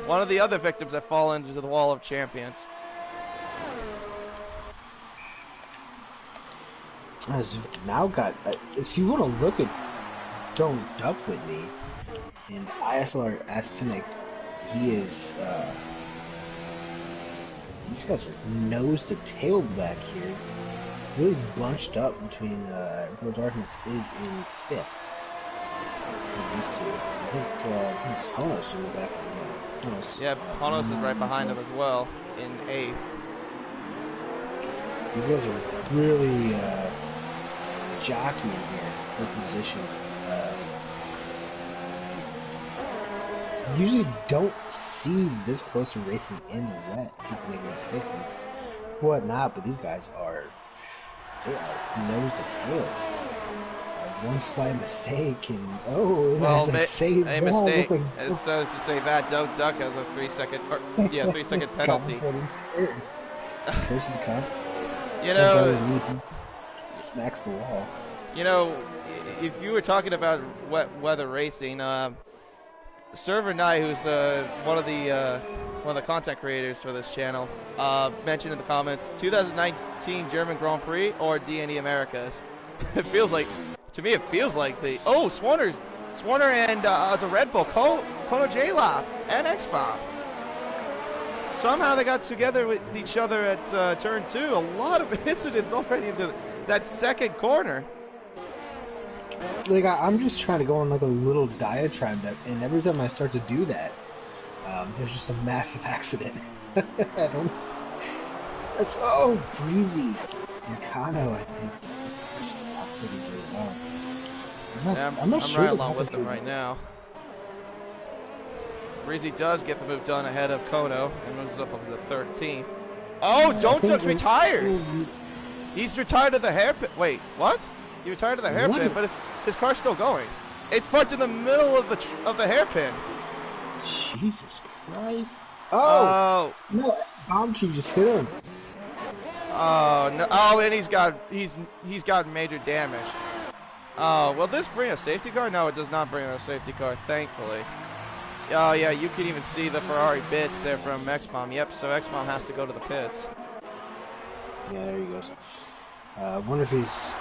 One of the other victims that fall into the wall of champions. Has now got, if you want to look at Don't Duck With Me and ISLR Astinic, he is, these guys are nose to tail back here. Really bunched up between, Real Darkness is in 5th. These two. I think it's Honos in the back. Yeah, Honos is right behind him as well in 8th. These guys are really jockeying here for position. Usually don't see this close to racing in the wet. People make mistakes and whatnot, but these guys are nose to tail. One slight mistake and mistake. It's supposed to say that Don't Duck has a 3-second 3-second penalty. Curse of the cup. You know, smacks the wall. You know, if you were talking about wet weather racing, Server Knight, who's one of the content creators for this channel, mentioned in the comments 2019 German Grand Prix or DNE Americas. It feels like. To me, it feels like Swarner and it's a Red Bull, Kono J-Lop and X-Bomb. Somehow they got together with each other at turn 2. A lot of incidents already into that second corner. Like, I'm just trying to go on like a little diatribe, and every time I start to do that, There's just a massive accident. I don't. That's Breezy and Kano. I think just not pretty very well. I'm not I'm sure right what along happened with them right now. Breezy does get the move done ahead of Kono and moves up to 13th. Oh, Don't Duck's retired. He's retired at the hairpin. Wait, what? He retired at the hairpin, but his car's still going. It's parked in the middle of the hairpin. Jesus Christ! Oh no! Bomb tree just hit him. Oh no! Oh, and he's got major damage. Oh, will this bring a safety car? No, it does not bring a safety car, thankfully. Oh yeah, you can even see the Ferrari bits there from X-Bomb. Yep, so X-Bomb has to go to the pits. Yeah, there he goes. Wonder if he's.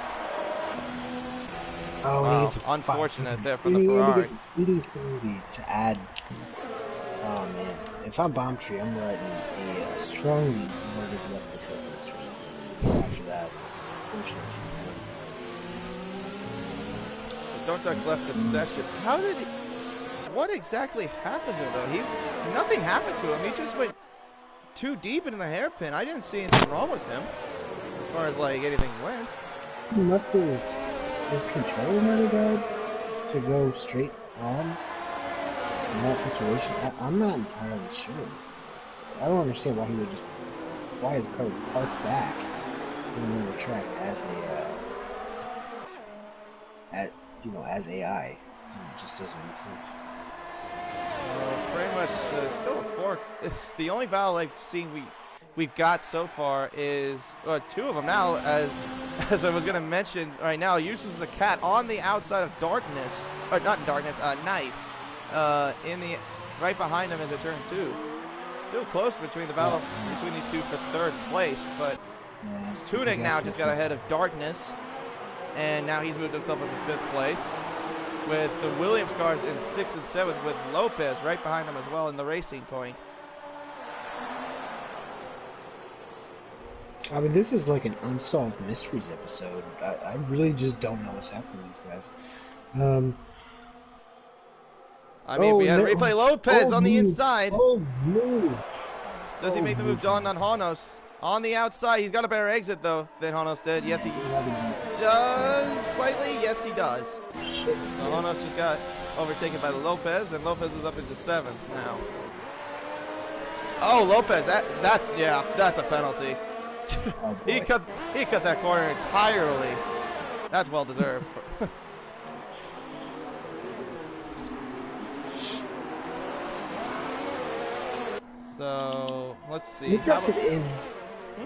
Oh, wow, he's unfortunate there from the Ferrari. He speeding penalty to add. Oh man, if I'm Bomb Tree, I'm writing a strongly worded letter after that. So Don't Duck's left the session. How did he? What exactly happened to him though? Nothing happened to him. He just went too deep into the hairpin. I didn't see anything wrong with him as far as like anything went. He must have. His controller might have died to go straight on in that situation. I'm not entirely sure. I don't understand why his car would park back on the track as as AI. It just doesn't make sense. Pretty much still a fork. It's the only battle I've seen we've got so far is two of them now. As I was gonna mention right now, uses the cat on the outside of darkness, or not darkness, night, in the right behind him into turn 2. It's still close between the battle between these two for 3rd place, but Tunic now just got ahead of Darkness, and now he's moved himself up to 5th place. With the Williams cars in 6th and 7th, with Lopez right behind him as well in the racing point. I mean, this is like an unsolved mysteries episode. I really just don't know what's happening to these guys. I mean, if we had replay Lopez on the inside. Oh, move. Does he make the move done on Honos? On the outside, he's got a better exit though than Honos did. Yes, he does slightly. Yes, he does. So Honos just got overtaken by Lopez, and Lopez is up into 7th now. Oh, Lopez, that's a penalty. Oh, he cut that corner entirely. That's well deserved. So let's see. Interested in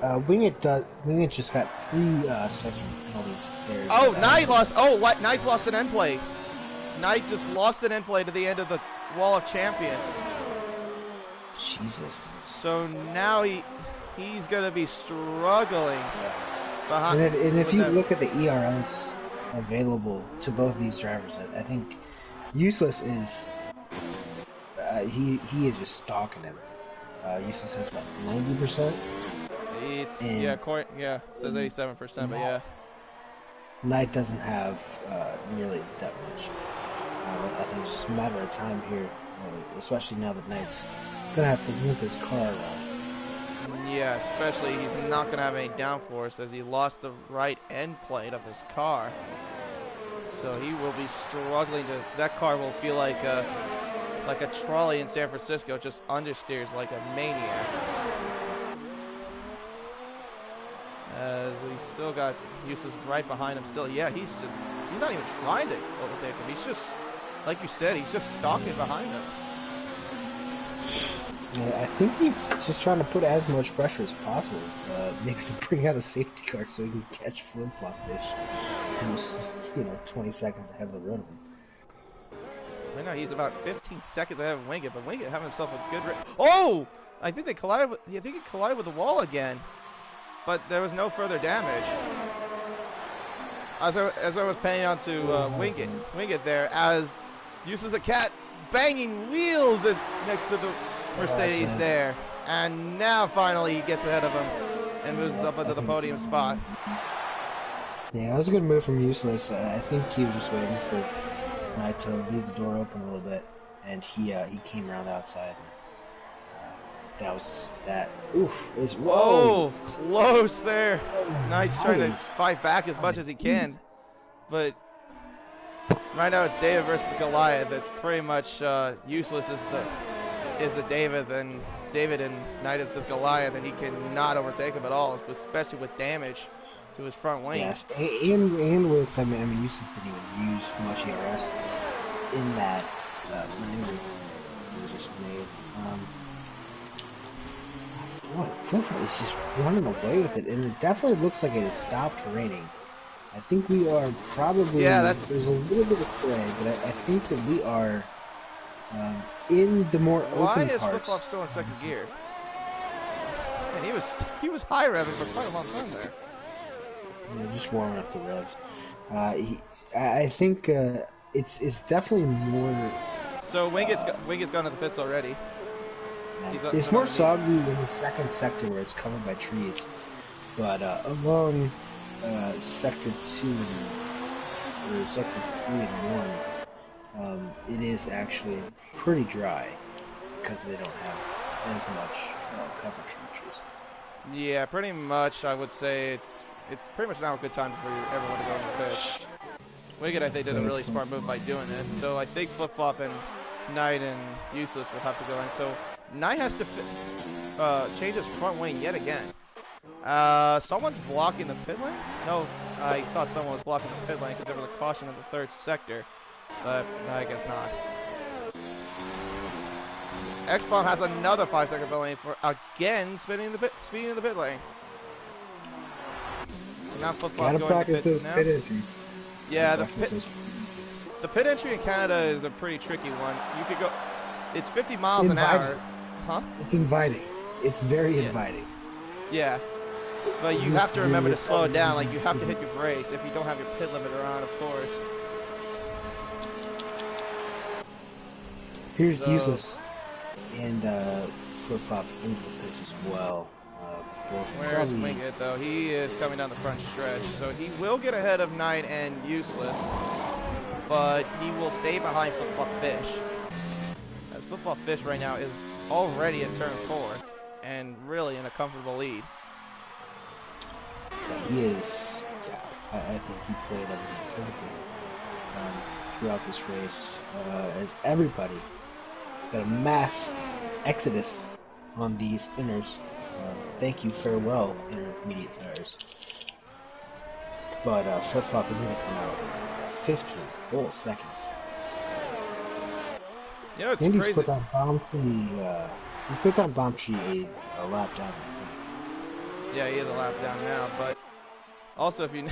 Wingit. Wingit just got 3 section penalties there. Oh, Knight lost. Oh, what? Knight's lost an end play. Knight just lost an end play to the end of the Wall of Champions. Jesus. So now he's gonna be struggling behind. And if you look at the ERS available to both these drivers, I think Useless is he is just stalking him. Useless has about 90%. It's it says 87%, but yeah. Knight doesn't have nearly that much. I think it's just a matter of time here, especially now that Knight's gonna have to move his car around. Yeah, especially he's not gonna have any downforce as he lost the right end plate of his car. So he will be struggling to. That car will feel like a trolley in San Francisco, just understeers like a maniac. As he's still got Useless right behind him still. Yeah, he's not even trying to overtake him. He's just, like you said, he's just stalking behind him. Yeah, I think he's just trying to put as much pressure as possible. Maybe to bring out a safety car so he can catch flip-flop fish. Who's, 20 seconds ahead of the road of him. Right now he's about 15 seconds ahead of Wingit, but Wingit having himself a good race. Oh! I think he collided with the wall again. But there was no further damage. As I was paying on to Wingit there, as uses a cat banging wheels next to the Mercedes there. And now finally he gets ahead of him and moves up into the podium spot. Yeah, that was a good move from Useless. I think he was just waiting for Knight to leave the door open a little bit, and he came around the outside That was that. Oof! Is whoa! Oh, close there. Knight's That trying to is fight back as much as he can, but right now it's David versus Goliath. It's pretty much useless as the David and Knight is the Goliath, and he cannot overtake him at all, especially with damage to his front wing. yes, and with I mean, Eustace didn't even use much ERS in that maneuver we just made. Boy, Flipper is just running away with it, and it definitely looks like it has stopped raining. I think we are probably, there's a little bit of spray, but I think that we are in the more Why open is parts. Flip-Flop still in second gear? Man, he was high revving for quite a long time there. Yeah, just warming up the revs. I think it's definitely more. So Wingett's gone to the pits already. It's more soggy in the second sector where it's covered by trees, but along sector 2 or sector 3 and 1, it is actually pretty dry because they don't have as much coverage from the trees. Yeah, pretty much. I would say it's pretty much now a good time for everyone to go in the pits. Wingett, I think, did a really smart move by doing it. So I think Flip-Flop and Knight and Useless will have to go in. So Knight has to change his front wing yet again. Someone's blocking the pit lane? No, I thought someone was blocking the pit lane because there was a caution in the third sector. But I guess not. X-Bomb has another 5-second pit lane for, again, speeding in the pit lane. So now Flip-Flop's going to pits now. Pit entries. Yeah, the pit entry in Canada is a pretty tricky one. You could go, it's 50 miles an hour. Huh? It's inviting. It's very inviting. Yeah. But you have to remember to slow it down. Like, you have to hit your brakes if you don't have your pit limiter on, of course. Here's Useless. And Flip-Flop into the pitch as well. Where's Wingett, though? He is coming down the front stretch. So he will get ahead of Knight and Useless. But he will stay behind Flip-Flop Fish. As Flip-Flop Fish right now is already at turn 4. And really in a comfortable lead. He is, I think he played everything perfectly throughout this race. As everybody got a mass exodus on these inners. Thank you, farewell, intermediate tires. But Flip-Flop is going to come out 15 full seconds. You know, it's and crazy. He's put that bomb tree. He's put that bomb tree a lap down. Yeah, he is a lap down now. But also, if you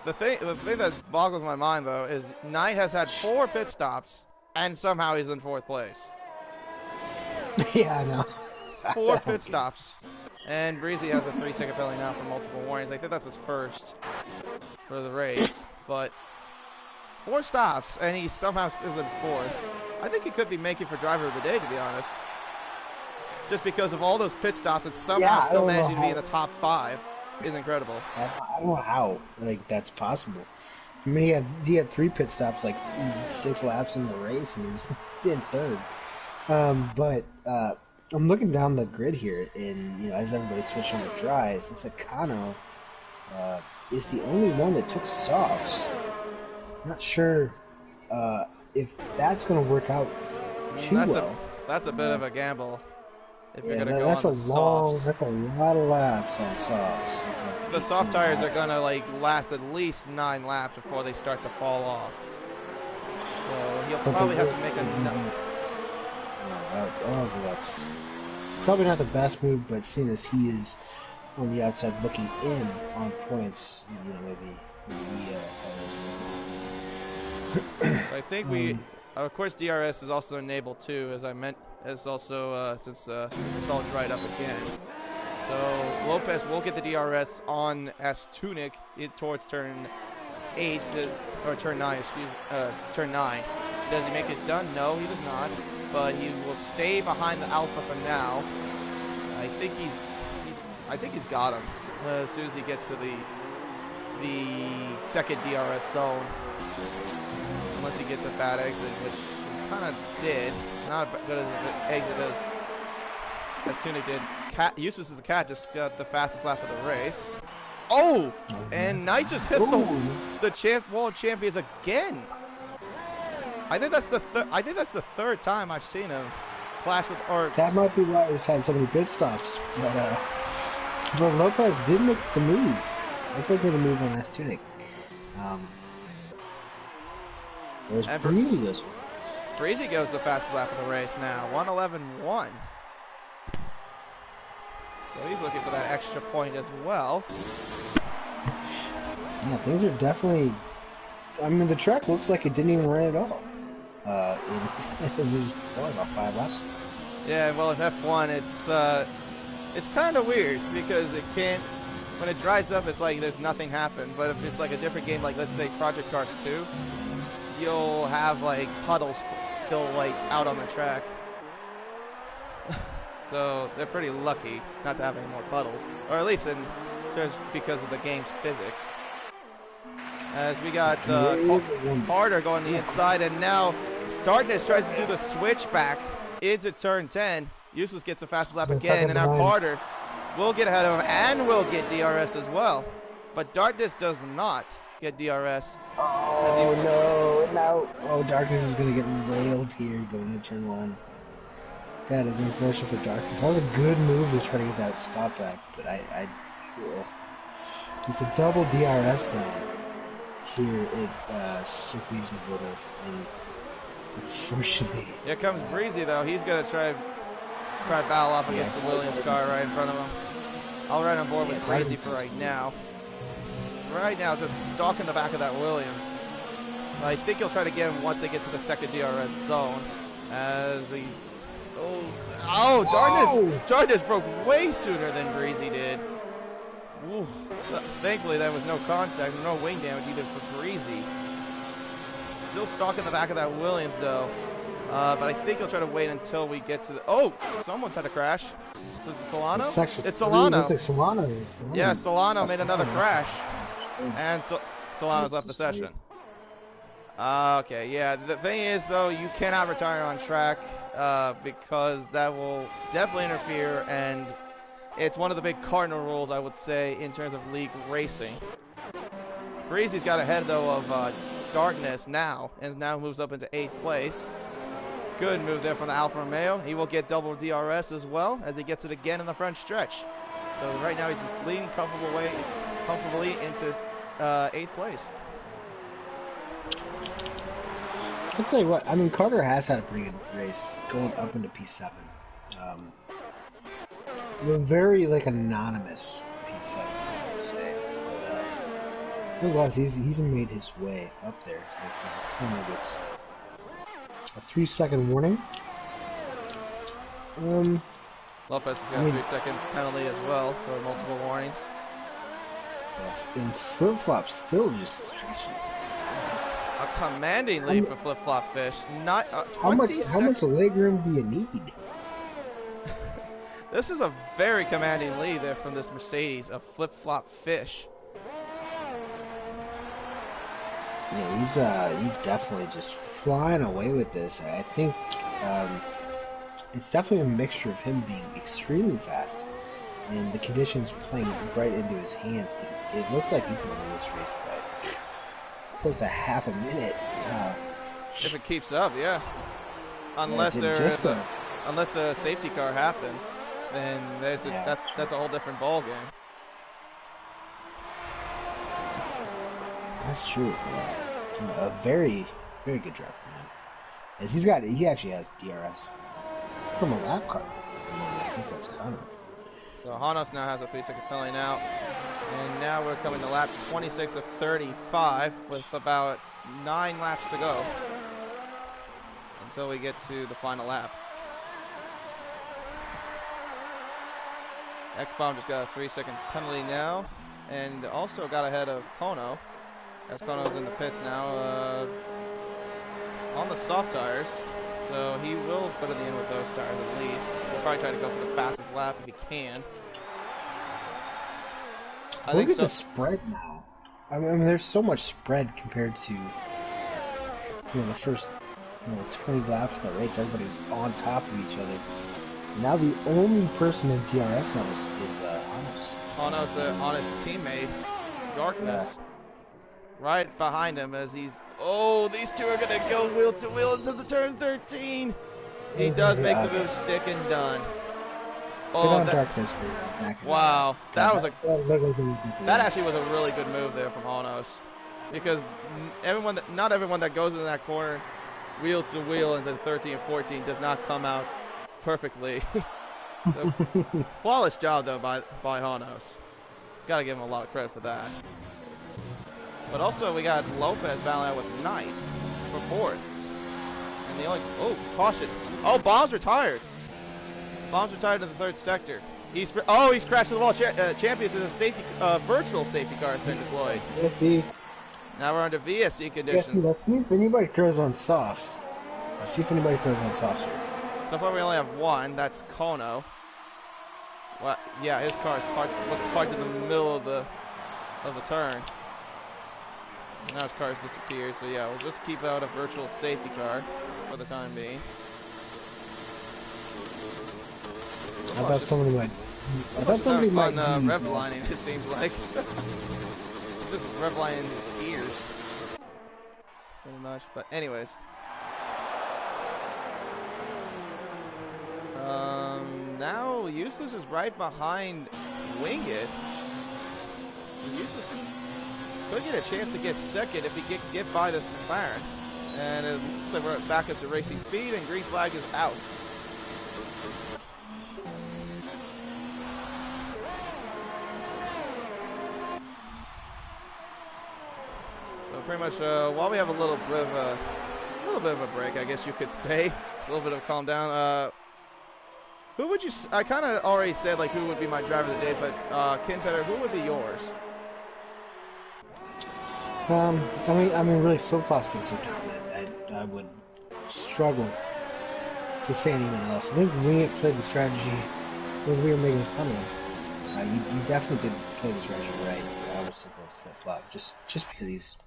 the thing that boggles my mind though is Knight has had 4 pit stops and somehow he's in 4th place. Yeah, I know. 4 pit stops. And Breezy has a 3-second penalty now for multiple warnings. I think that's his first for the race. But 4 stops, and he somehow is in 4th. I think he could be making for driver of the day, to be honest. Just because of all those pit stops and somehow still managing to be in the top 5 is incredible. I don't know how that's possible. I mean, he had 3 pit stops, 6 laps in the race, and he was in 3rd. But I'm looking down the grid here, and as everybody's switching to dries, looks like Kano is the only one that took softs. I'm not sure if that's going to work out too well. That's a bit of a gamble. If you're going to go that's on the softs. That's a lot of laps on softs. The soft tires are going to last at least 9 laps before they start to fall off. So he'll probably have to make a. I don't think that's probably not the best move, but seeing as he is on the outside looking in on points, maybe so I think of course, DRS is also enabled too, as I meant, as also since it's all dried up again. So Lopez will get the DRS on as Tunic towards turn 8 or turn 9, turn 9. Does he make it done? No, he does not. But he will stay behind the Alpha for now. I think he's got him as soon as he gets to the second DRS zone. Unless he gets a bad exit, which he kind of did. Not as good as an exit as as Tunic did. Useless as a cat just got the fastest lap of the race. Oh, and Knight just hit the world champions again. I think that's the third time I've seen him clash with. Or that might be why he's had so many pit stops. But Lopez did make the move. Lopez made a move on last Tunic. Whereas Breezy goes fastest. Breezy goes the fastest lap of the race now, 1:11.1. So he's looking for that extra point as well. Yeah, things are definitely. I mean, the track looks like it didn't even run at all. It was probably about 5 laps. Yeah, well, in F1, it's kind of weird because it can't. When it dries up, it's like there's nothing happened. But if it's like a different game, like let's say Project Cars 2, you'll have like puddles still like out on the track. So they're pretty lucky not to have any more puddles, or at least in terms because of the game's physics. As we got Carter going the inside, and now Darkness tries to do the switchback into turn 10. Useless gets the fastest lap again, and now Carter will get ahead of him and will get DRS as well. But Darkness does not get DRS. Oh, no. Oh, Darkness is going to get railed here going into turn 1. That is unfortunate for Darkness. That was a good move to try to get that spot back, but it's a double DRS zone here at Circuit Voter, and unfortunately. Here comes Breezy though. He's going to try battle off against the Williams car right in front of him. I'll ride on board with Breezy for right now. Right now, just stalking the back of that Williams. I think he'll try to get him once they get to the second DRS zone. As he... Darkness broke way sooner than Breezy did. Ooh. Thankfully, there was no contact, no wing damage either for Breezy. Still stalking the back of that Williams, though. But I think he'll try to wait until we get to the... Oh! Someone's had a crash. Is it Solano? It's Solano. It's like Solano. Yeah, Solano made another crash. And Solano's left the session. Okay, yeah. The thing is, though, you cannot retire on track because that will definitely interfere, and it's one of the big cardinal rules, I would say, in terms of league racing. Breezy's got ahead, though, of Darkness now, and now moves up into 8th place. Good move there from the Alfa Romeo. He will get double DRS as well as he gets it again in the front stretch. So right now he's just leaning comfortably into 8th place. I'll tell you what, I mean, Carter has had a pretty good race going up into P7. The very, anonymous P7, I would say. Nonetheless, he's made his way up there. As Connor gets a 3-second warning. Lopez has got a 3-second penalty as well for multiple warnings. And flip-flop still just stretching. A commanding lead for flip-flop fish. Not how much leg room do you need? This is a very commanding lead there from this Mercedes, a flip-flop fish. Yeah, he's definitely just flying away with this. I think it's definitely a mixture of him being extremely fast and the conditions playing right into his hands. But it looks like he's going to win this race by close to half a minute. If it keeps up, yeah. Unless unless the safety car happens, then that's a whole different ball game. That's true. A very, very good drive from him. As he actually has DRS from a lap car. I think that's Connor. So Hanos now has a 3-second penalty now. And now we're coming to lap 26 of 35 with about 9 laps to go until we get to the final lap. X-Bomb just got a 3-second penalty now and also got ahead of Kono. As Kono's in the pits now on the soft tires. So he will put it in with those tires at least. He'll probably try to go for the fastest lap if he can. Look at the spread now. I mean, there's so much spread compared to the first 20 laps of the race. Everybody was on top of each other. Now the only person in DRS on us is Hono's an honest teammate. Honest. Darkness. Right behind him as he's... Oh, these two are going to go wheel to wheel into the turn 13. He does make the move stick and done. Oh, Darkness for back. Wow, that actually was a really good move there from Honos, because not everyone that goes in that corner wheel to wheel into 13 and 14 does not come out perfectly. So flawless job though by Honos. Got to give him a lot of credit for that. But also we got Lopez battling out with Knight for fourth, and the only caution. Oh, Bomb's retired. Bomb's retired in the third sector. He's crashed the wall. Champions in the safety, virtual safety car has been deployed. Yeah, see. Now we're under VSC conditions. Yeah, see, let's see if anybody throws on softs. Here. So far we only have one. That's Kono. Well, yeah, his car was parked in the middle of the turn. Now his car's disappeared. So yeah, we'll just keep out a virtual safety car for the time being. I thought somebody might. Rev lining, it seems like. It's just rev lining his ears, pretty much. But anyways, now Useless is right behind Winged. Useless could get a chance to get second if he get by this McLaren. And it looks like we're back up to racing speed, and green flag is out. Pretty much, while we have a little bit of a break, I guess you could say, a little bit of a calm down. Who would you? I kind of already said like who would be my driver of the day, but Kinpetter, who would be yours? I mean, really, flip-flops being so dominant, I would struggle to say anyone else. I think Wingit played the strategy when we were making fun of him. You definitely did play the strategy right. I would still go with flip-flop, just because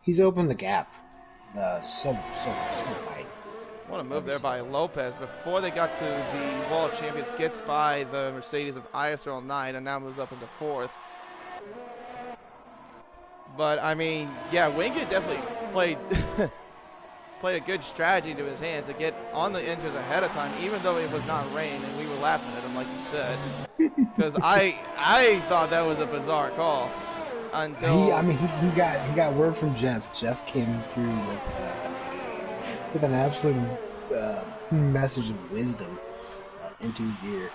he's opened the gap so wide. What a move there by Lopez. Before they got to the Wall of Champions, gets by the Mercedes of ISRL 9 and now moves up into fourth. But I mean, yeah, Wingate definitely played a good strategy into his hands to get on the inters ahead of time, even though it was not rain and we were laughing at him, like you said. Because I thought that was a bizarre call. Until he got word from Jeff. Jeff came through with an absolute message of wisdom into his ear.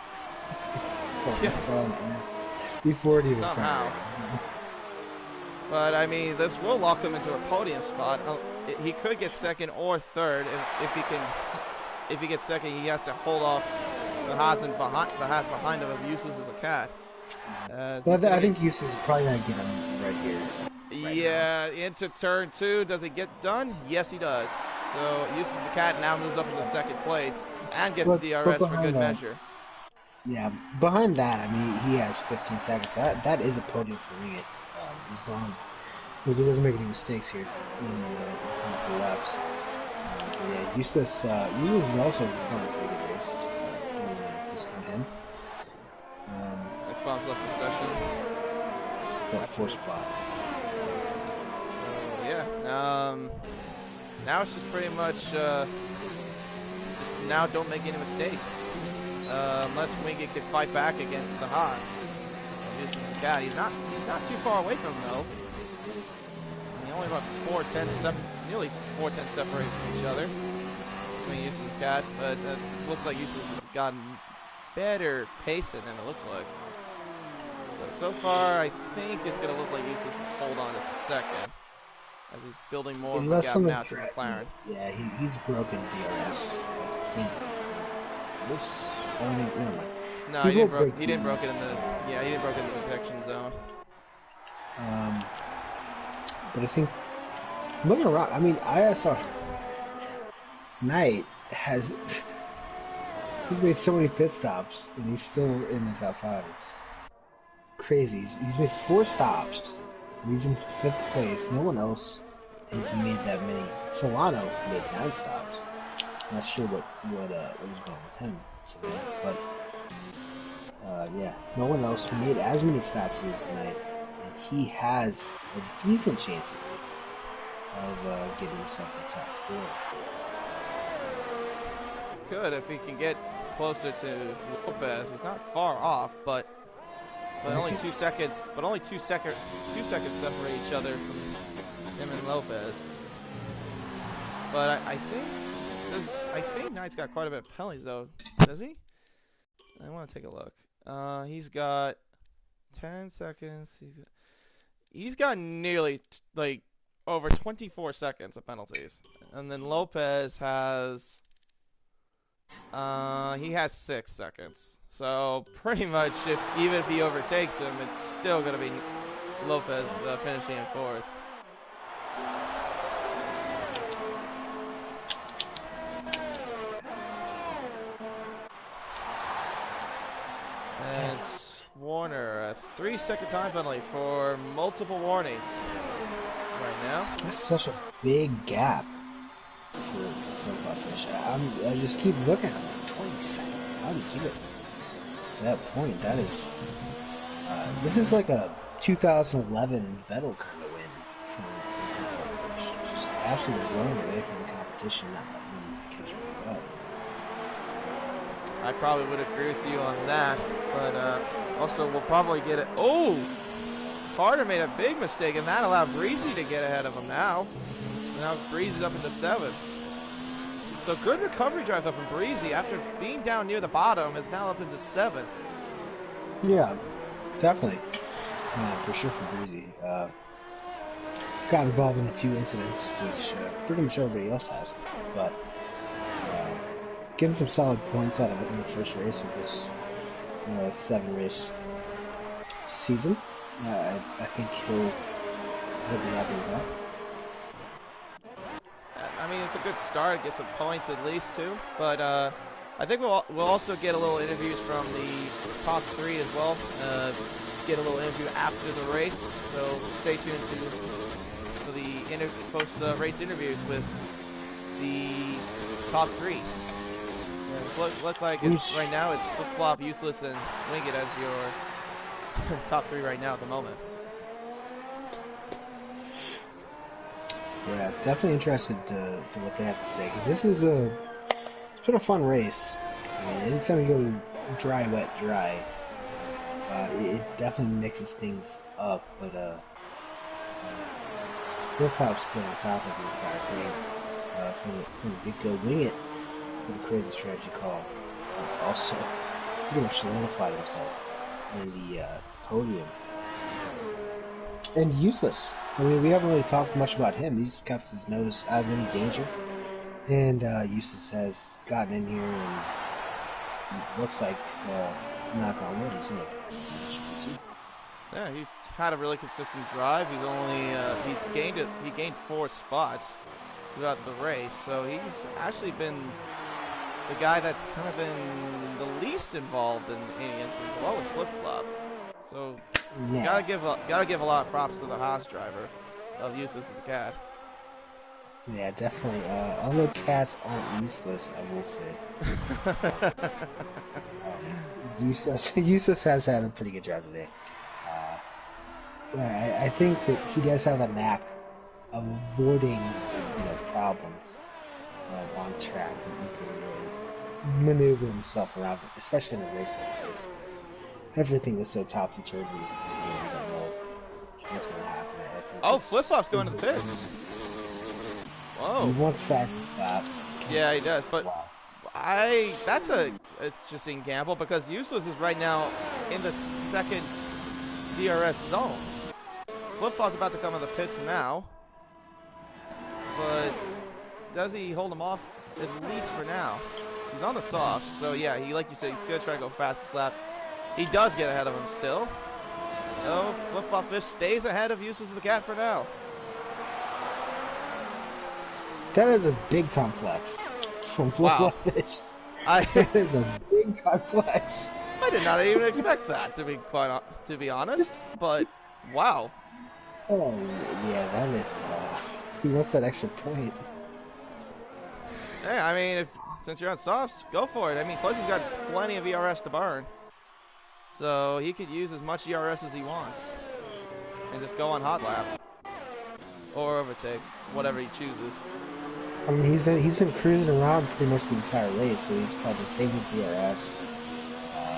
Before it even started. But I mean, this will lock him into a podium spot. He could get second or third if he can. If he gets second, he has to hold off the Haas behind him if Useless is a cat. I think Useless is probably going to get him right here. Yeah, into turn 2. Does it get done? Yes, he does. So Useless the cat now moves up into second place and gets DRS for good measure. Yeah, behind that, I mean, he has 15 seconds. That is a podium for Ringit, as long as he doesn't make any mistakes here in the final few laps. Yeah, Useless is also going to pretty good race. Discount him. Xbox left the session. It's at 4 spots. So yeah, now it's just pretty much just now don't make any mistakes. Unless Wingate can fight back against the Haas. This is the cat. He's not too far away from him though. I mean, only about nearly 4 tenths separate from each other between Useless and the cat, but it looks like Useless has gotten better pacing than it looks like. So far, I think it's going to look like Useless will hold on to second as he's building more of a gap now to McLaren. Yeah, he's broken DRS. I think this only no, he didn't broke it in the he didn't broke it in the detection zone. But I think looking around, I mean, ISR Knight has he's made so many pit stops and he's still in the top 5. It's crazy. He's made 4 stops. He's in 5th place. No one else has made that many. Solano made 9 stops. Not sure what was going on with him. So for that. But yeah, no one else made as many stops as tonight, and he has a decent chance at least of getting himself in the top 4. Could if he can get closer to Lopez. He's not far off, but only 2 seconds. But only 2 seconds separate each other from him and Lopez. But I think Knight's got quite a bit of penalties though. Does he? I want to take a look. He's got 10 seconds. He's got nearly like over 24 seconds of penalties, and then Lopez has. He has 6 seconds. So pretty much, even if he overtakes him, it's still gonna be Lopez finishing in 4th. And Warner, a 3-second time penalty for multiple warnings right now. That's such a big gap for Bufffish. I just keep looking at him, like 20 seconds. How do you keep it at that point? That is, this is like a 2011 Vettel kind of win from Bufffish. Just absolutely running away from the competition, not letting him catch back up. I probably would agree with you on that, but also we'll probably get it. Oh, Carter made a big mistake, and that allowed Breezy to get ahead of him now. Now Breezy's up into 7th. So good recovery drive up from Breezy after being down near the bottom is now up into 7th. Yeah, definitely. For sure for Breezy. Got involved in a few incidents, which pretty much everybody else has, but getting some solid points out of it in the first race of this 7-race season. I think he'll be happy with that. I mean, it's a good start. Get some points at least too. But I think we'll also get a little interviews from the top 3 as well. Get a little interview after the race. So stay tuned for the post-race interviews with the top 3. Look like right now it's Flip Flop, Useless, and Wing It as your top 3 right now at the moment. Yeah, definitely interested to what they have to say, because this is it's been a fun race. I mean, anytime you go dry, wet, dry, it definitely mixes things up. But Flip Flop's been on top of the entire thing from the get-go. Wing It with a crazy strategy call also pretty much solidified himself in the podium. And Useless. I mean, we haven't really talked much about him. He's kept his nose out of any danger. And Useless has gotten in here and looks like, knock on wood, he's in a finish. Yeah, he's had a really consistent drive. He's only he gained 4 spots throughout the race, so he's actually been the guy that's kind of been the least involved in any instance, along with Flip Flop. So yeah. gotta give a lot of props to the Haas driver of Useless as a cat. Yeah, definitely. Although cats aren't useless, I will say. Useless has had a pretty good job today. I think that he does have a knack of avoiding problems on track. He can really maneuver himself around, especially in a race like this. Everything was so topsy-turvy. You don't know what's going to happen. Oh, Flip Flop's going to the pits. Whoa. He wants fastest lap. Yeah, he does. But wow. That's a interesting gamble because Useless is right now in the 2nd DRS zone. Flip Flop's about to come in the pits now. But does he hold him off at least for now? He's on the softs, so yeah, like you said, he's going to try to go fastest lap. He does get ahead of him still. So Flip Flop Fish stays ahead of Useless as a cat for now. That is a big time flex from Flip Flop Fish. That is a big time flex. I did not even expect that, to be honest. But wow. Oh yeah, that is. He wants that extra point. Yeah, I mean, since you're on softs, go for it. I mean, plus he's got plenty of ERS to burn. So he could use as much ERS as he wants. And just go on hot lap. Or overtake, whatever he chooses. I mean, he's been cruising around pretty much the entire race, so he's probably saving his ERS.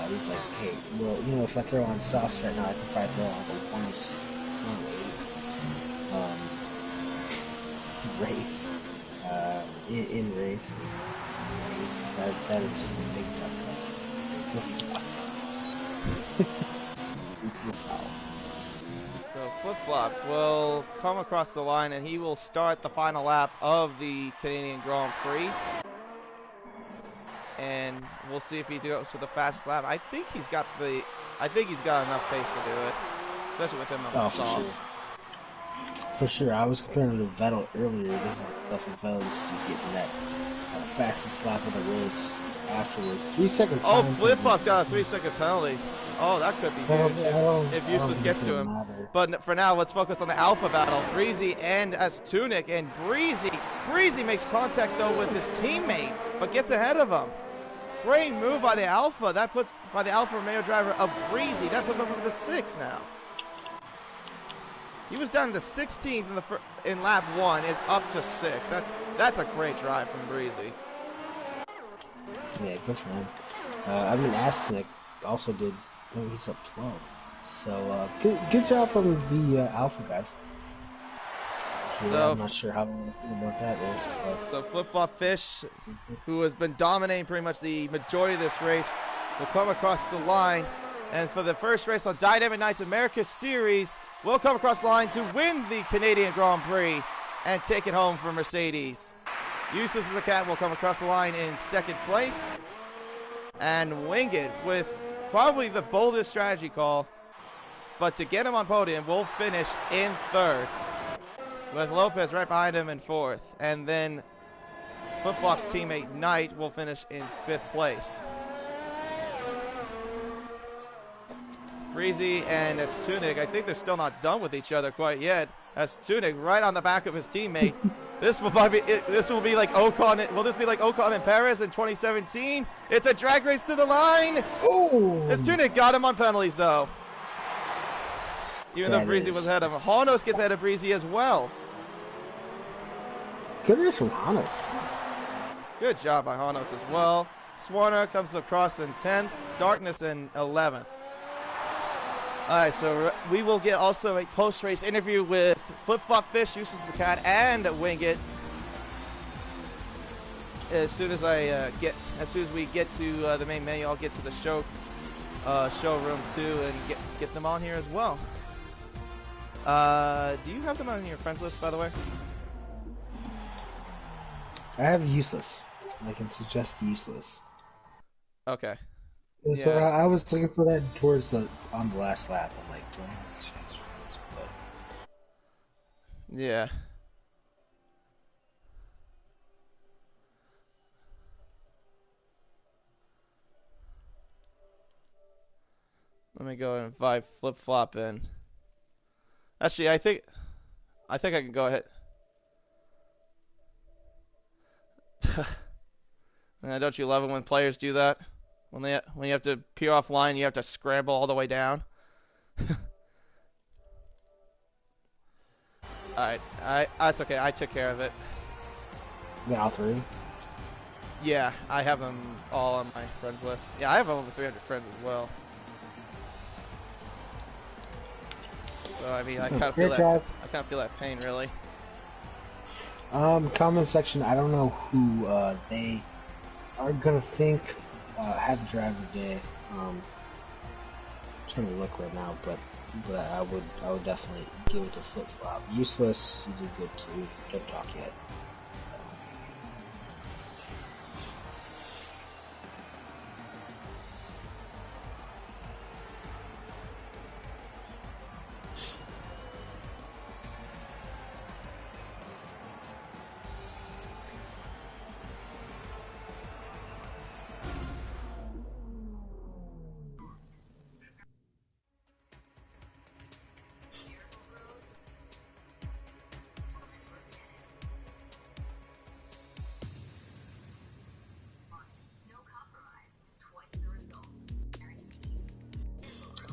He's like, hey, well, you know, if I throw on soft right now, I can probably throw on like 108 race. In race. That is just a big tough. Wow. So flip-flop will come across the line, and he will start the final lap of the Canadian Grand Prix. And we'll see if he goes for the fastest lap. I think he's got enough pace to do it, especially with him on the softs. For sure. I was comparing to Vettel earlier. This is stuff that Vettel used to get in that fastest lap of the race afterward. 3 seconds. Oh, flip-flop's got a 3-second penalty. Oh, that could be huge if Eustace gets to him. But for now, let's focus on the Alpha battle. Breezy and Astunic, and Breezy makes contact though with his teammate, but gets ahead of him. Great move by the Alpha. That puts by the Alfa Romeo driver of Breezy. That puts him up to 6 now. He was down to 16th in lap 1. Is up to 6. That's a great drive from Breezy. Yeah, good for him. I mean, Astunic also did. Oh, he's up 12. So good job from the Alpha guys. Yeah, so, I'm not sure how about that is. But. So Flip-Flop Fish, who has been dominating pretty much the majority of this race, will come across the line. And for the first race on Dynamic Nights America Series, will come across the line to win the Canadian Grand Prix and take it home for Mercedes. Useless as a Cat will come across the line in 2nd place. And Wing It with probably the boldest strategy call. But to get him on podium, will finish in 3rd. With Lopez right behind him in 4th. And then Flip-Flop's teammate Knight will finish in 5th place. Breezy and Astunic, I think they're still not done with each other quite yet. Astunic right on the back of his teammate. This will be like Ocon. Will this be like Ocon and Perez in 2017? It's a drag race to the line. Oh! Astunic got him on penalties though. Even though Breezy was ahead of him. Honos gets ahead of Breezy as well. Good race from Honos. Good job by Honos as well. Swarner comes across in 10th. Darkness in 11th. All right, so we will get also a post-race interview with Flip-Flop Fish, Useless the Cat, and Wing It. As soon as we get to the main menu, I'll get to the showroom too, and get them on here as well. Do you have them on your friends list, by the way? I have Useless. I can suggest Useless. Okay. So yeah. I was looking for that on the last lap. I'm like, do I have this chance for this? But... Yeah. Let me go and invite Flip-Flop in. Actually, I think I can go ahead. Don't you love it when players do that? When you have to peel offline, you have to scramble all the way down. Alright, that's okay. I took care of it. Yeah, all 3? Yeah, I have them all on my friends list. Yeah, I have over 300 friends as well. So I mean, I kind of feel that pain, really. Comment section. I don't know who they are gonna think had the driver day. I'm trying to look right now, but I would definitely give it to Flip-Flop. Useless, you did good too. Don't talk yet.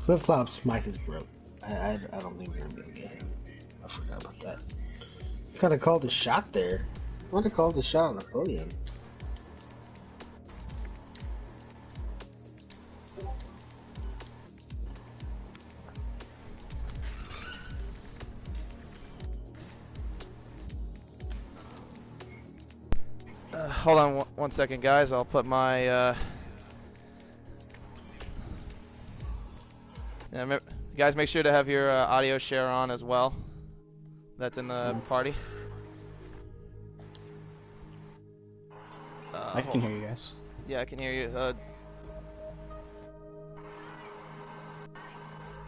Flip Flop's mic is broke. I don't think we're gonna be able to get him. I forgot about that. Kind of called a shot there. I want to call the shot on the podium. Hold on one second, guys. I'll put my. Guys, make sure to have your audio share on as well. That's in the party. I can hear you guys. Yeah, I can hear you. Can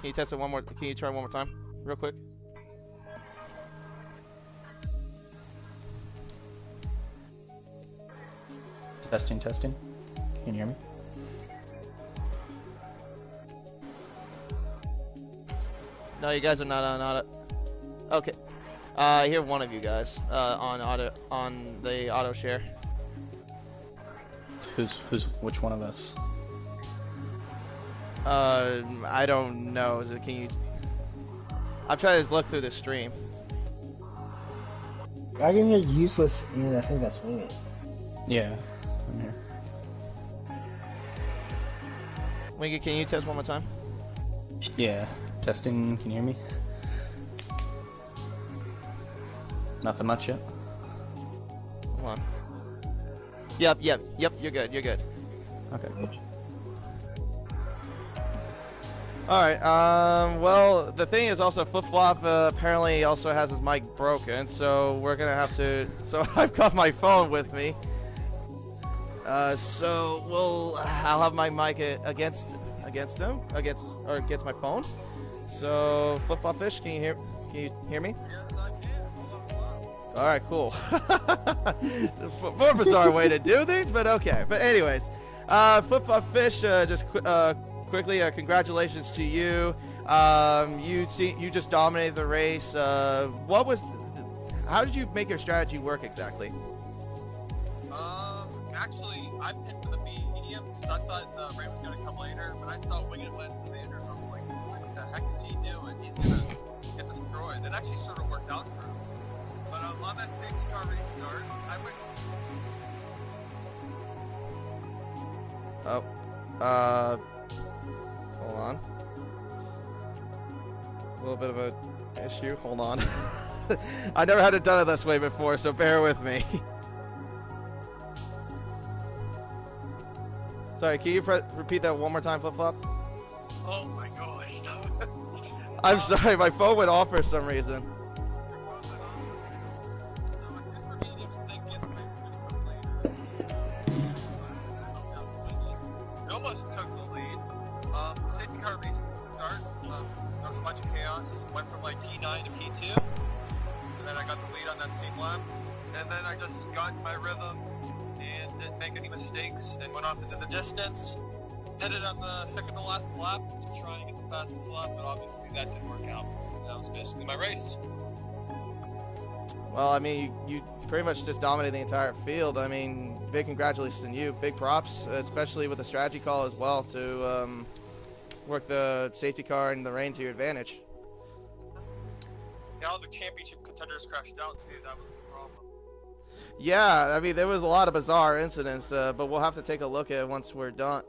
you test it one more? Can you try one more time, real quick? Testing, testing. Can you hear me? No, you guys are not on auto. Okay. I hear one of you guys on the auto share. Which one of us? I don't know. Can you? I'm trying to look through the stream. I can hear useless, and I think that's me. Yeah, I'm here. Wingy, can you test one more time? Yeah, testing. Can you hear me? Nothing much yet. Hold on. Yep. You're good. You're good. Okay. All right. Well, the thing is also Flip Flop apparently also has his mic broken, so we're gonna have to. So I've got my phone with me. So I'll have my mic against my phone. So Flip Flop Fish, can you hear me? Yes, I can. All right, cool. More bizarre way to do things, but okay. But anyways, Flip Flop Fish, quickly, congratulations to you. You just dominated the race. How did you make your strategy work exactly? Actually, I picked for the mediums because I thought the rain was going to come later, but I saw Winged went to the Inders. I was like, what the heck is he doing? He's going to get destroyed. It actually sort of worked out for him. But on that safety car restart, I went. Hold on. A little bit of a issue. Hold on. I never had it done it this way before, so bear with me. Sorry, can you repeat that one more time, Flip Flop? Oh my gosh. I'm sorry, my phone went off for some reason. It almost took the lead. Safety car restart. There was a bunch of chaos. Went from like P9 to P2, and then I got the lead on that same lap. And then I just got into my rhythm and didn't make any mistakes and went off into the distance. Headed on the second to last lap to try and get the fastest lap, but obviously that didn't work out. That was basically my race. Well, I mean, you pretty much just dominated the entire field. I mean, big congratulations to you. Big props, especially with the strategy call as well, to work the safety car and the rain to your advantage. Yeah, all the championship contenders crashed out too. That was the problem. Yeah, I mean, there was a lot of bizarre incidents, but we'll have to take a look at it once we're done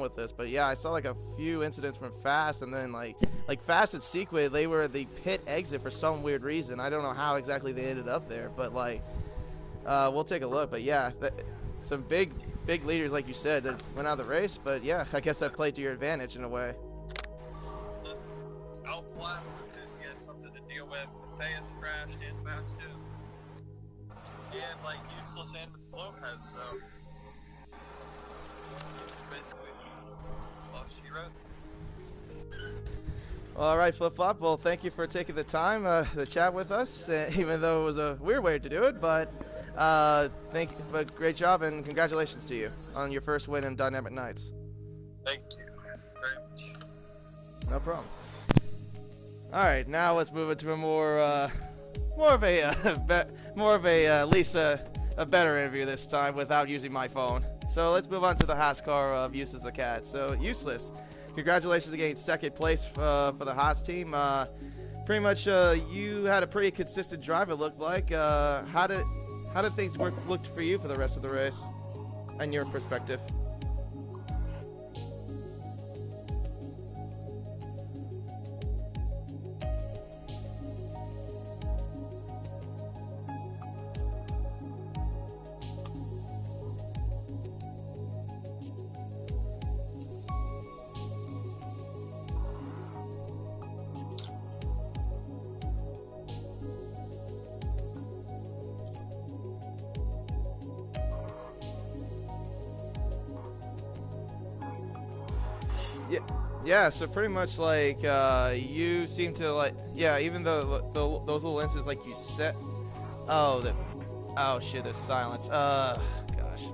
with this. But yeah, I saw like a few incidents from Fast, and then like Fast and Sequid, they were the pit exit for some weird reason. I don't know how exactly they ended up there, but like, we'll take a look. But yeah, some big leaders, like you said, that went out of the race. But yeah, I guess that played to your advantage in a way. Outplan because he had something to deal with. Fans crashed and Fast too. And like Useless and Lopez, so basically, well, she wrote. All right, Flip Flop. Well, thank you for taking the time to chat with us, even though it was a weird way to do it. But but great job and congratulations to you on your first win in Dynamic Nights. Thank you very much. No problem. All right, now let's move into a more of a at least a better interview this time without using my phone. So let's move on to the Haskar of Useless the Cat. So Useless, congratulations again, second place for the Haas team. Pretty much, you had a pretty consistent drive. It looked like. How did things look for you for the rest of the race, and your perspective? Yeah, so pretty much like you seem to like, yeah, even though those little instances like you set, oh shit, there's silence. Gosh,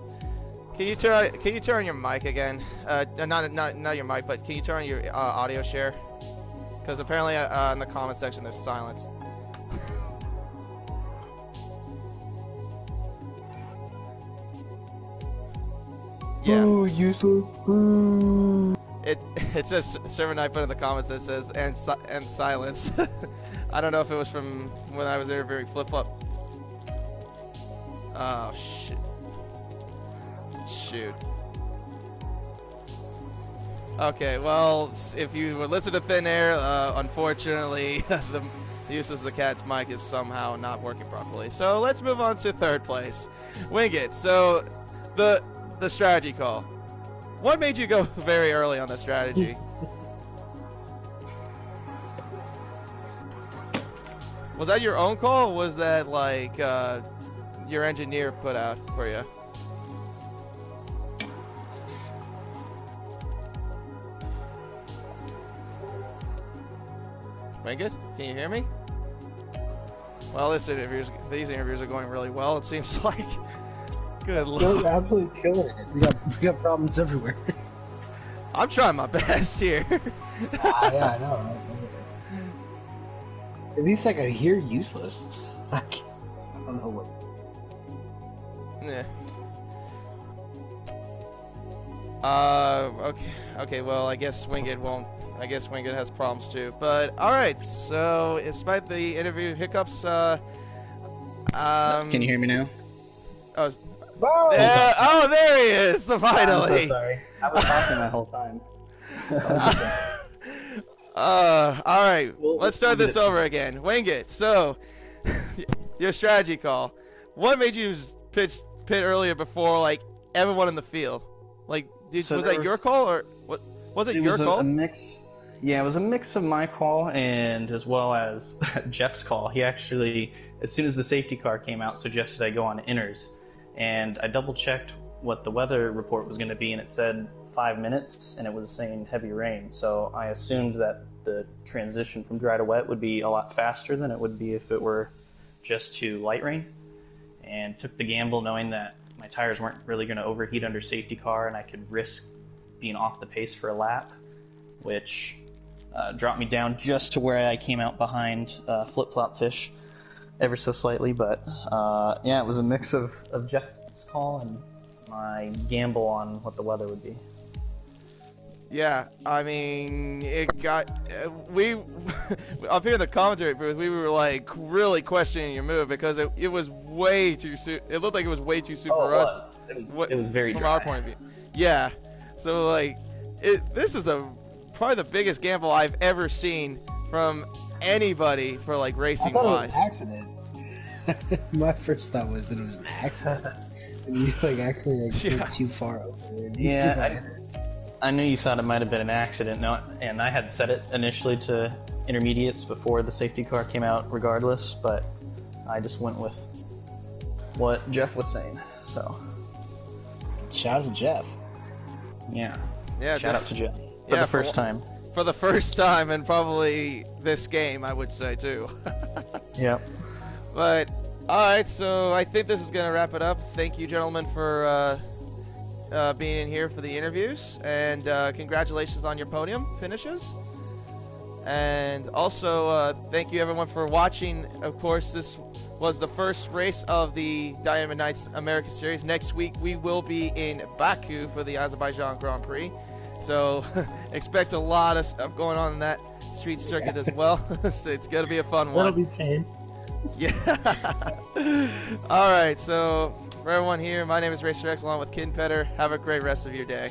can you turn on your mic again? Not your mic, but can you turn on your audio share? Because apparently in the comment section there's silence. Yeah. Ooh, useless. Ooh. It says server night, but in the comments it says and silence. I don't know if it was from when I was interviewing Flip Flop. Oh shit! Shoot. Okay, well, if you would listen to Thin Air, unfortunately, the use of the cat's mic is somehow not working properly. So let's move on to third place, Wing It. So the strategy call. What made you go very early on the strategy? Was that your own call, or was that like your engineer put out for you? Winged, can you hear me? Well, these interviews are going really well. It seems like. Good lord. We're absolutely killing it. We got problems everywhere. I'm trying my best here. Yeah, I know. At least I can hear useless. I don't know what. Yeah. Okay. Well, I guess Winged won't. I guess Winged has problems too. But all right. So, despite the interview hiccups, Can you hear me now? Oh, oh, there he is! Finally. I'm so sorry. I was talking that whole time. All right. Let's start this over again. Winged. So, your strategy call. What made you pit earlier before like everyone in the field? Like, was that your call or what? Was it your call? A mix. Yeah, it was a mix of my call and as well as Jeff's call. He actually, as soon as the safety car came out, suggested I go on inners. And I double-checked what the weather report was going to be, and it said 5 minutes, and it was saying heavy rain. So I assumed that the transition from dry to wet would be a lot faster than it would be if it were just to light rain. And took the gamble knowing that my tires weren't really going to overheat under safety car, and I could risk being off the pace for a lap, which dropped me down just to where I came out behind Flip Flop Fish. Ever so slightly, but yeah, it was a mix of Jeff's call and my gamble on what the weather would be. Yeah, I mean, it got we up here in the commentary booth. We were like really questioning your move because it was way too soon. It looked like it was way too soon for us. It was very from dry. Our point of view. Yeah, so like this is probably the biggest gamble I've ever seen from anybody for like racing I thought wise. It was an accident. My first thought was that it was an accident. And you like accidentally went too far over. Yeah, I knew you thought it might have been an accident. No, and I had set it initially to intermediates before the safety car came out, regardless. But I just went with what Jeff was saying. So shout out to Jeff. Yeah. Yeah. Shout out to Jeff for the first time. For the first time, and probably this game, I would say too. Yep. But all right, so I think this is gonna wrap it up. Thank you, gentlemen, for being in here for the interviews, and congratulations on your podium finishes. And also, thank you everyone for watching. Of course, this was the first race of the Diamond Knights America Series. Next week, we will be in Baku for the Azerbaijan Grand Prix. So expect a lot of stuff going on in that street circuit as well. So it's going to be a fun one. That'll be tame. Yeah. All right. So for everyone here, my name is Racer X along with Kid Petter. Have a great rest of your day.